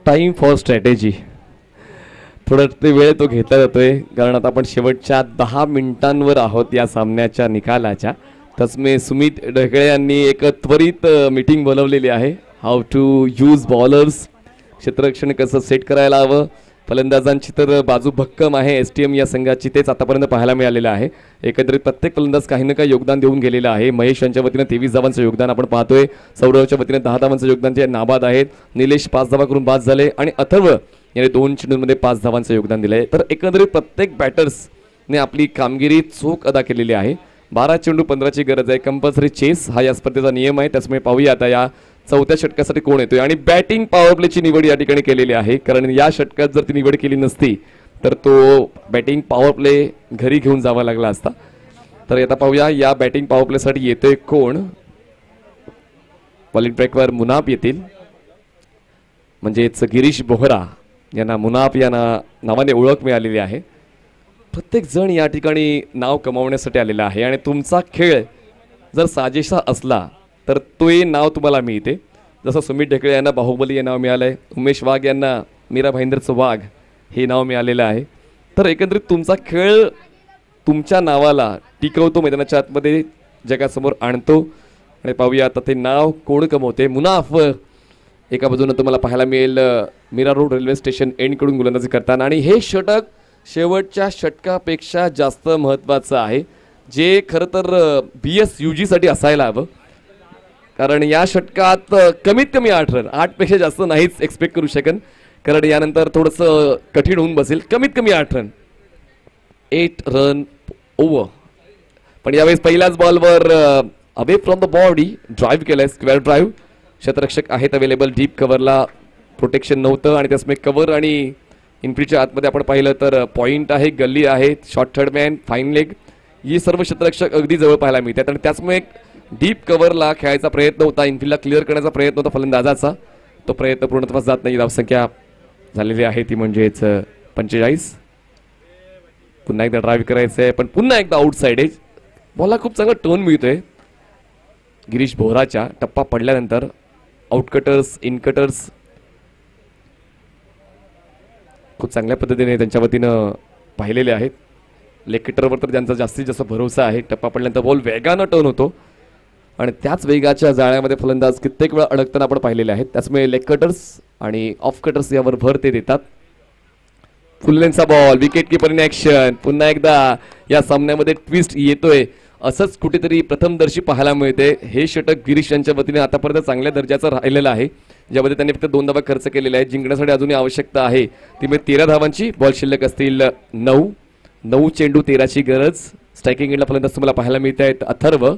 D: Time for strategy. थोडा ते वेळ तो घेतला जातोय कारण आता आपण शेवटच्या 10 मिनिटांवर आहोत या सामन्याच्या निकालाच्या. तसमे सुमित ढेकळे यांनी एक त्वरित मीटिंग बोलवलेली आहे. हाऊ टू यूज बॉलर्स, क्षेत्ररक्षण कसं सेट करायला हवं. फलंदाजांची तर बाजू भक्कम आहे STM या संघाची, तेच आतापर्यंत पाहायला मिळालेलं आहे. एकंदरीत प्रत्येक फलंदाज काही ना काही योगदान देऊन गेलेलं आहे. महेश यांच्या वतीनं 23 धावांचं योगदान आपण पाहतोय. सौरवच्या वतीने 10 धावांचं योगदान जे नाबाद आहेत. निलेश 5 धावा करून बाद झाले आणि अथर्व याने 2 चेंडूंमध्ये 5 धावांचं योगदान दिलंय. तर एकंदरीत प्रत्येक बॅटर्सने आपली कामगिरी चोख अदा केलेली आहे. 12 चेंडू 15ची गरज आहे. कंपल्सरी चेस हा या स्पर्धेचा नियम आहे. त्यामुळे पाहूया आता या 4थ्या षटकासाठी कोण येतोय. आणि बॅटिंग पॉवर प्लेची निवड या ठिकाणी केलेली आहे, कारण या षटकात जर ती निवड केली नसती तर तो बॅटिंग पॉवर प्ले घरी घेऊन जावा लागला असता. तर आता पाहूया या बॅटिंग पॉवर प्लेसाठी येतोय कोण. बॉलिंग ट्रॅकवर मुनाफ येतील, म्हणजेच गिरीश बोहरा यांना मुनाफ या नावाने ओळख मिळालेली आहे. प्रत्येक जण या ठिकाणी नाव कमावण्यासाठी आलेला आहे आणि तुमचा खेळ जर साजेसा असला तर तो नाव तुम्हाला मिळते. जसं सुमित ढेकळे यांना बाहुबली हे नाव मिळालं आहे, उमेश वाघ यांना मीरा भाईंदरचं वाघ हे नाव मिळालेलं आहे. तर एकंदरीत तुमचा खेळ तुमच्या नावाला टिकवतो, मैदानाच्या आतमध्ये जगासमोर आणतो. आणि पाहूया आता ते नाव कोण कमवते. मुनाफ एका बाजूनं तुम्हाला पाहायला मिळेल मीरा रोड रेल्वे स्टेशन एंडकडून गोलंदाजी करताना. आणि हे षटक शेवटच्या षटकापेक्षा जास्त महत्त्वाचं आहे, जे खरं तर BSUG साठी असायला हवं. कारण या षटकात कमीत कमी 8 रन, 8पेक्षा जास्त नाहीच एक्सपेक्ट करू शकन, कारण यानंतर थोडंसं कठीण होऊन बसेल. कमीत कमी 8 रन, 8 रन ओव्हर. पण यावेळेस पहिल्याच बॉलवर away from the body drive केलाय, स्क्वेअर ड्राईव्ह. क्षेत्ररक्षक आहेत अवेलेबल, डीप कव्हरला प्रोटेक्शन नव्हतं आणि त्यासमुळे कव्हर आणि इनफिल्डच्या आतमध्ये आपण पाहिलं तर पॉईंट आहे, गल्ली आहे, short third man, fine leg, ही सर्व क्षेत्ररक्षक अगदी जवळ पाहायला मिळतात. आणि त्याचमुळे डीप कव्हरला खेळायचा प्रयत्न होता, इनफिल्डला क्लिअर करण्याचा प्रयत्न होता फलंदाजाचा. तो प्रयत्न पूर्णत्वास जात नाही. धावसंख्या झालेली आहे ती म्हणजेच 45. पुन्हा एकदा ड्राईव्ह करायचं आहे, पण पुन्हा एकदा आउटसाईड एज. बॉलला खूप चांगला टर्न मिळतोय गिरीश भोराच्या. टप्पा पडल्यानंतर आउटकटर्स, इनकटर्स खूप चांगल्या पद्धतीने त्यांच्या वतीनं पाहिलेले आहेत. लेग कटरवर तर त्यांचा जास्तीत जास्त भरोसा आहे. टप्पा पडल्यानंतर बॉल वेगानं टर्न होतो आणि त्याच वेगाच्या जाळ्यामध्ये फलंदाज कित्येक वेळा अडकताना आपण पाहिलेले आहेत. त्याचमुळे लेग कटर्स आणि ऑफ कटर्स यावर भर ते देतात. फुल्लेंचा ball, wicket keeper in action. पुन्हा एकदा या सामन्यामध्ये ट्विस्ट येतोय, असंच कुठेतरी प्रथमदर्शी पाहायला मिळते. हे षटक गिरीश यांच्या वतीने आतापर्यंत चांगल्या दर्जाचं राहिलेलं आहे, ज्यामध्ये त्यांनी फक्त 2 धावा खर्च केलेले आहेत. जिंकण्यासाठी अजूनही आवश्यकता आहे ती म्हणजे 13 धावांची. बॉल शिल्लक असतील 9 चेंडू 13ची गरज. स्ट्रायकिंग एंडला फलंदाज तुम्हाला पाहायला मिळत आहेत अथर्व.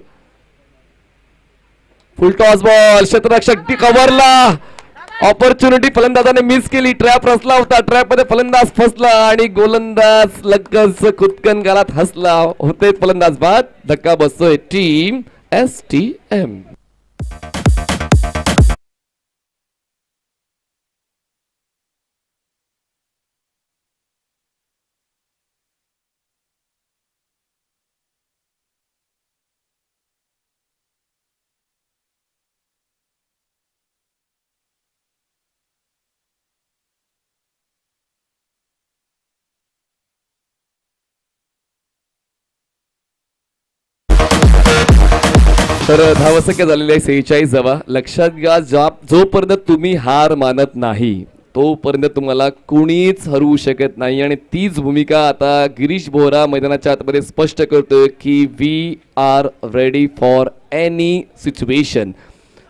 D: फुल टॉस बॉल, क्षेत्ररक्षक कव्हरला, ऑपॉर्च्युनिटी फलंदाजाने मिस केली. ट्रॅप रचला होता, ट्रॅप मध्ये फलंदाज फसला आणि गोलंदाज लगेच खुदकन गालात हसला. होते फलंदाज बाद. धक्का बसतोय टीम STM. तर धावसंख्या झालेली आहे 46 धावा. लक्षात घ्या, जोपर्यंत तुम्ही हार मानत नाही तोपर्यंत तुम्हाला कुणीच हरवू शकत नाही. आणि तीच भूमिका आता गिरीश बोहरा मैदानाच्या आतमध्ये स्पष्ट करतोय की we are ready for any situation.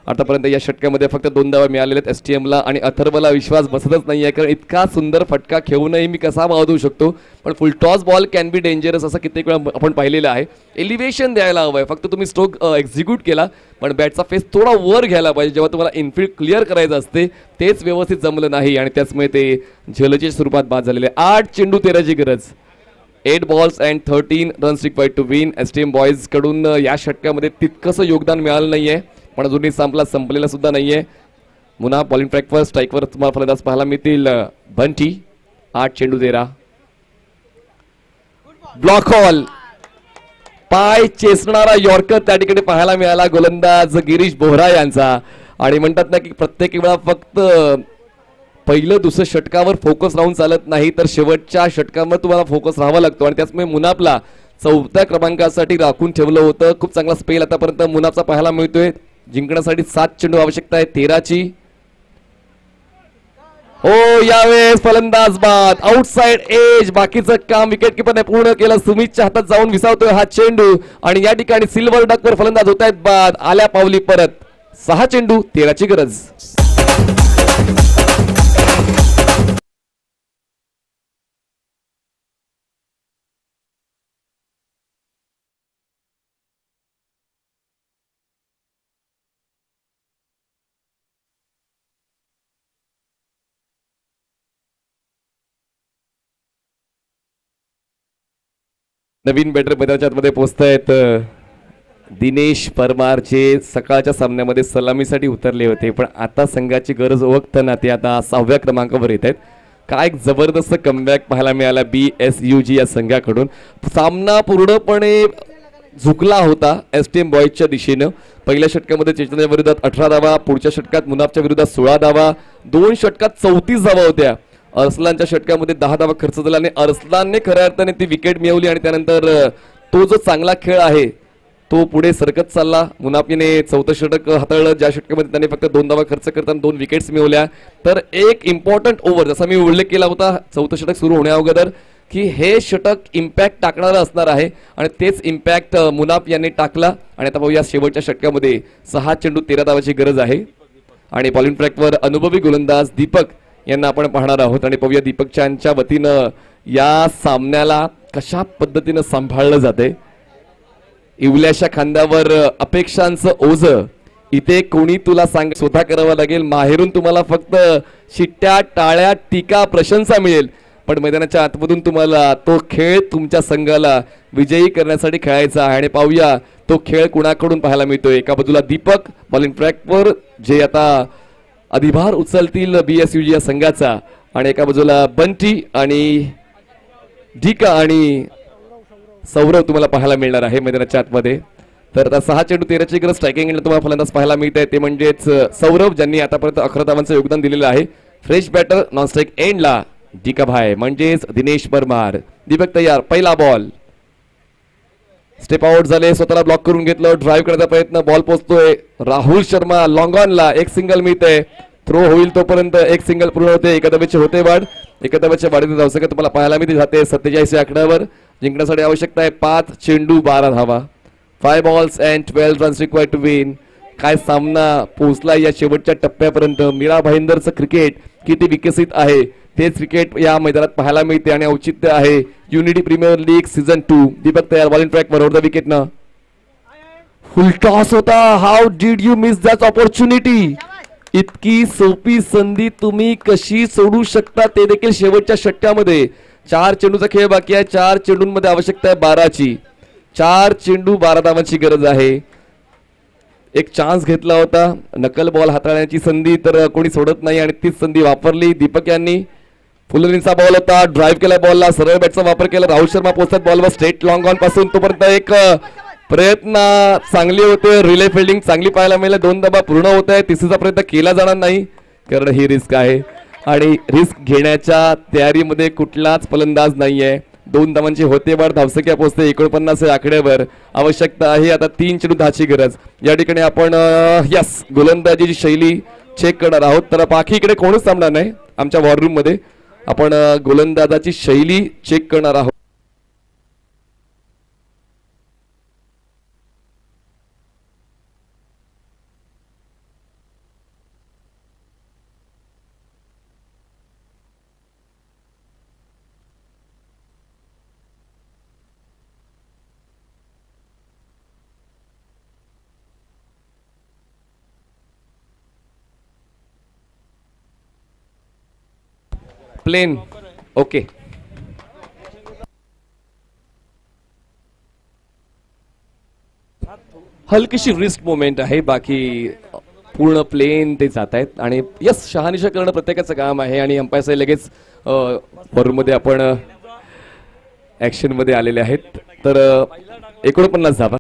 D: आतापर्यंत या षटकामध्ये फक्त 2 धावा मिळालेल्या आहेत STMला आणि अथर्वला विश्वास बसतच नाही आहे, कारण इतका सुंदर फटका खेळूनही मी कसा वाजवू शकतो. पण फुल toss ball can be dangerous असं कित्येक वेळा आपण पाहिलेलं आहे. एलिव्हेशन द्यायला हवं आहे, फक्त तुम्ही स्ट्रोक एक्झिक्यूट केला पण बॅटचा फेस थोडा वर घ्यायला पाहिजे. जेव्हा तुम्हाला इनफिल्ड क्लिअर करायचं असते तेच व्यवस्थित जमलं नाही आणि त्याचमुळे ते झलच्या स्वरूपात बाद झालेले. 8 चेंडू 13ची गरज. 8 balls and 13 runs required to win. STM boys कडून या षटकामध्ये तितकंसं योगदान मिळालं नाहीये, पण अजूनही संपलेला सुद्धा नाहीये. मुना बॉलिंग ट्रॅकवर, स्ट्राईकवर तुम्हाला फलंदाज पाहायला मिळतील बंटी. 8 चेंडू 13. ब्लॉक हॉल, पाय चेसणारा यॉर्कर त्या ठिकाणी पाहायला मिळाला गोलंदाज गिरीश बोहरा यांचा. आणि म्हणतात ना की प्रत्येक वेळा फक्त पहिलं दुसरं षटकावर फोकस राहून चालत नाही, तर शेवटच्या षटकावर तुम्हाला फोकस राहावा लागतो. आणि त्याचमुळे मुनाफला 4थ्या क्रमांकासाठी राखून ठेवलं होतं. खूप चांगला स्पेल आतापर्यंत मुनाफचा पाहायला मिळतोय. जिंकण्यासाठी 7 चेंडू आवश्यकता आहे 13ची. हो, यावेळेस फलंदाज बाद. Outside edge. बाकीचं काम विकेट किपरने पूर्ण केलं. सुमितच्या हातात जाऊन विसावतोय हा चेंडू आणि या ठिकाणी सिल्वर डकवर फलंदाज होत आहेत बाद. आल्या पावली परत. 6 चेंडू 13ची गरज. नवीन बॅटर मैदानाच्या आतमध्ये पोहोचतायत दिनेश परमार, जे सकाळच्या सामन्यामध्ये सलामीसाठी उतरले होते, पण आता संघाची गरज ओळखताना ते आता 6व्या क्रमांकावर येत आहेत. काय एक जबरदस्त कमबॅक पाहायला मिळाला BSUG या संघाकडून. सामना पूर्णपणे झुकला होता एसटीएम बॉयजच्या दिशेनं. पहिल्या षटकामध्ये चेतनच्या विरोधात 18 धावा, पुढच्या षटकात मुनाफच्या विरोधात 16 धावा, 2 षटकात 34 धावा होत्या. अरसलानच्या षटकामध्ये 10 धावा खर्च झाला आणि अरसलानने खऱ्या अर्थाने ती विकेट मिळवली आणि त्यानंतर तो जो चांगला खेळ आहे तो पुढे सरकत चालला. मुनाफीने 4थं षटक हाताळलं, ज्या षटकामध्ये त्याने फक्त 2 धावा खर्च करताना 2 विकेट्स मिळवल्या. तर एक इम्पॉर्टंट ओव्हर, जसा मी उल्लेख केला होता 4थं षटक सुरू होण्या अगोदर, की हे षटक इम्पॅक्ट टाकणारं असणार आहे आणि तेच इम्पॅक्ट मुनाफ यांनी टाकला. आणि आता पाहूया शेवटच्या षटकामध्ये 6 चेंडू 13 धावाची गरज आहे आणि बॉलिंग ट्रॅकवर अनुभवी गोलंदाज दीपक यांना आपण पाहणार आहोत. आणि पाहूया दीपकच्या वतीनं या सामन्याला कशा पद्धतीनं सांभाळलं जाते. इवल्याच्या खांद्यावर अपेक्षांचं ओझं, इथे कोणी तुला सांग स्वतः करावं लागेल. माहेरून तुम्हाला फक्त शिट्ट्या, टाळ्या, टीका, प्रशंसा मिळेल, पण मैदानाच्या आतमधून तुम्हाला तो खेळ तुमच्या संघाला विजयी करण्यासाठी खेळायचा आहे. आणि पाहूया तो खेळ कुणाकडून पाहायला मिळतोय. एका बाजूला दीपक बॉलिंग ट्रॅकवर जे आता अधिभार उचलतील BSUG या संघाचा, आणि एका बाजूला बंटी आणि ढिका आणि सौरव तुम्हाला पाहायला मिळणार आहे मैदानाच्या आतमध्ये. तर आता 6 चेंडू 13ची गरज स्ट्रायकिंग एंडला तुम्हाला फलंदाज पाहायला मिळत आहे, ते म्हणजेच सौरव, ज्यांनी आतापर्यंत 11 धावांचं योगदान दिलेलं आहे. फ्रेश बॅटर नॉन स्ट्राईक एंडला ढिका भाई म्हणजेच दिनेश परमार. दीपक तयार, पहिला बॉल, स्टेप आउट झाले, स्वतःला ब्लॉक करून घेतलं, ड्राईव्ह करण्याचा प्रयत्न, बॉल पोहोचतोय राहुल शर्मा लॉंग ऑनला, एक सिंगल मिळते. थ्रो होईल तोपर्यंत एक सिंगल पूर्ण होते. एका धावेची होते वाढ, एका धावेच्या वाढीत धावसंख्या तुम्हाला पाहायला मिळते जाते 47 या आकड्यावर. जिंकण्यासाठी आवश्यकता आहे 5 चेंडू 12 धावा. 5 balls and 12 runs required to win. काय सामना पोहोचला या शेवटच्या टप्प्यापर्यंत. मीरा भाईंदरचं क्रिकेट किती विकसित आहे तेच क्रिकेट या मैदानात पाहायला मिळते आणि औचित्य आहे unity premier league season 2. Deepak तयार, बॉलिंग ट्रॅक वर द विकेट न फुल टॉस होता. How did you miss that opportunity. इतकी सोपी संधी तुम्ही कशी सोडू शकता, ते देखील शेवटच्या षटकामध्ये. 4 चेंडूचा खेळ बाकी आहे, 4 चेंडूंमध्ये आवश्यकता आहे 12ची. 4 चेंडू 12 धावांची गरज आहे. एक चान्स घेतला होता नकल बॉल हाताळण्याची संधी, तर कोणी सोडत नाही आणि तीच संधी वापरली दीपक यांनी. फुलरींचा बॉल होता, ड्राईव्ह केला बॉलला, सरळ बॅटचा वापर केला. राहुल शर्मा पोहोचतात बॉलवर स्ट्रेट लॉंग ऑन पासून. तोपर्यंत एक प्रयत्न चांगले होते, रिले फिल्डिंग चांगली पाहायला मिळेल. 2 धावा पूर्ण होत आहे, तिसरीचा प्रयत्न केला जाणार नाही कारण ही रिस्क आहे आणि रिस्क घेण्याच्या तयारीमध्ये कुठलाच फलंदाज नाहीये. 2 धावांची होते वाढ, धावसंख्या पोहोचते 49 आकड्यावर. आवश्यकता आहे आता 3 चेंडू 10ची गरज. या ठिकाणी आपण यस गोलंदाजीची शैली चेक करणार आहोत. तर बाकी इकडे कोणीच थांबणार नाही आमच्या वॉर रूम मध्ये. आपण गोलंदाजाची शैली चेक करणार आहोत. Plain okay. हलकीशी रिस्क मोमेंट आहे, बाकी पूर्ण प्लेन ते जात आहेत. आणि यस शहानिशा करणं प्रत्येकाचं काम आहे आणि अंपायर लगेच बॉलमध्ये आपण ऍक्शन मध्ये आलेले आहेत. तर 49 धावा.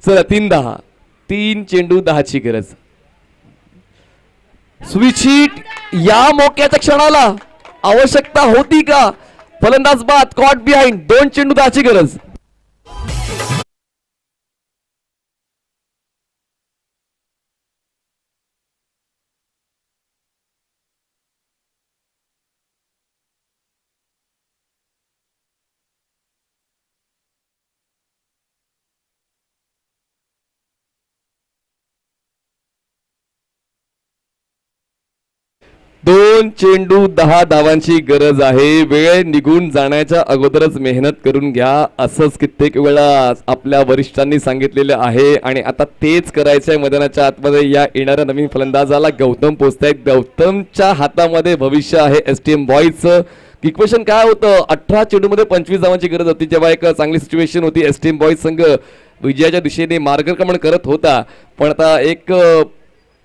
D: चला 3 चेंडू 10ची गरज. स्विच हिट या मोक्याच्या क्षणाला आवश्यकता होती का. फलंदाज बाद, कॉट बिहाइंड. 2 चेंडू 10ची गरज. दोन चेंडू 10 धावांची गरज आहे. वेळ निघून जाण्याच्या अगोदरच मेहनत करून घ्या, असंच कित्येक वेळा आपल्या वरिष्ठांनी सांगितलेलं आहे आणि आता तेच करायचं आहे मैदानाच्या आतमध्ये. या येणाऱ्या नवीन फलंदाजाला गौतम पोचतायत. गौतमच्या हातामध्ये भविष्य आहे एसटीएम बॉयजचं. इक्वेशन काय होतं, 18 चेंडूमध्ये 25 धावांची गरज होती, जेव्हा एक चांगली सिच्युएशन होती. एसटीएम बॉयज संघ विजयाच्या दिशेने मार्गक्रमण करत होता, पण आता एक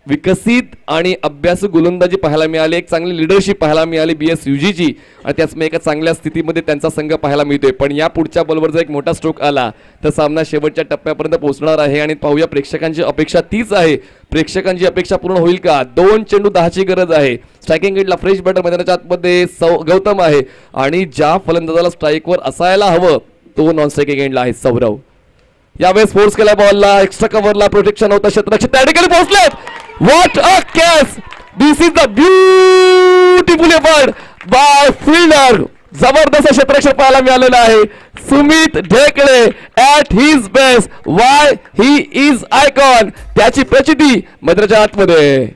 D: विकसित आणि अभ्यासू गोलंदाजी पाहायला मिळाली, एक चांगली लिडरशिप पाहायला मिळाली BSUGची आणि त्याचमुळे एका चांगल्या स्थितीमध्ये त्यांचा संघ पाहायला मिळतोय. पण या पुढच्या बॉलवर जर एक मोठा स्ट्रोक आला तर सामना शेवटच्या टप्प्यापर्यंत पोहोचणार आहे आणि पाहूया प्रेक्षकांची अपेक्षा तीच आहे. प्रेक्षकांची अपेक्षा पूर्ण होईल का? 2 चेंडू 10ची गरज आहे. स्ट्रायकिंग एंडला फ्रेश बॅटर मैदानाच्या आतमध्ये गौतम आहे आणि ज्या फलंदाजाला स्ट्राईकवर असायला हवं तो नॉन स्ट्रायकिंग एंडला आहे सौरव. यावेळेस फोर्स केला बॉलला, एक्स्ट्रा कव्हरला प्रोटेक्शन होतं, क्षेत्ररक्षक त्या ठिकाणी पोहोचलेत. What a catch! This is the beautiful effort by fielder. जबरदस्त क्षेत्ररक्षक पाहायला मिळालेला आहे. Sumit Dhekale at his best. Why he is icon. त्याची प्रचिती मैदानाच्या आतमध्ये.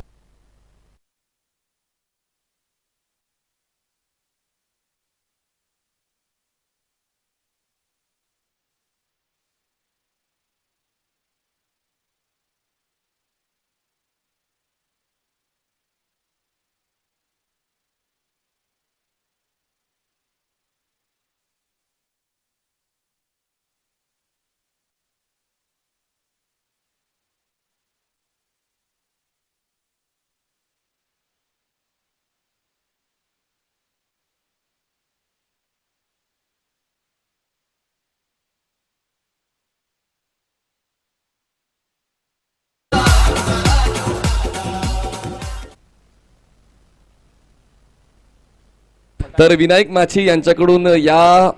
D: तर विनायक माछी यांच्याकडून या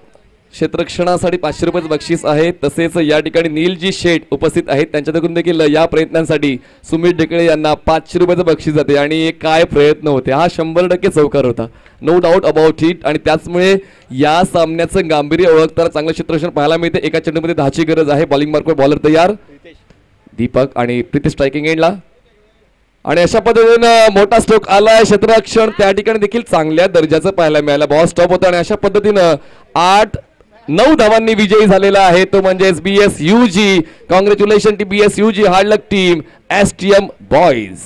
D: क्षेत्ररक्षणासाठी 500 रुपये बक्षीस आहे. तसेच या ठिकाणी नीलजी शेठ उपस्थित आहेत, त्यांच्याकडून देखील या प्रयत्नांसाठी सुमित ढेकळे यांना 500 रुपयाचं बक्षीस जाते. आणि काय प्रयत्न होते, हा 100% चौकार होता, नो डाऊट अबाउट इट. आणि त्याचमुळे या सामन्याचं गांभीर्य ओळखताना चांगलं क्षेत्ररक्षण पाहायला मिळते. एका चेंडूमध्ये 10ची गरज आहे. बॉलिंग मार्कवर बॉलर तयार दीपक आणि प्रीती स्ट्रायकिंग एंडला. आणि अशा पद्धतीनं मोठा स्ट्रोक आलाय. क्षेत्ररक्षण त्या ठिकाणी देखील चांगल्या दर्जाचं पाहायला मिळालं. बॉल स्टॉप होता आणि अशा पद्धतीनं 8-9 धावांनी विजयी झालेला आहे तो म्हणजेच BSUG. Congratulation to BSUG, hard luck team, STM boys.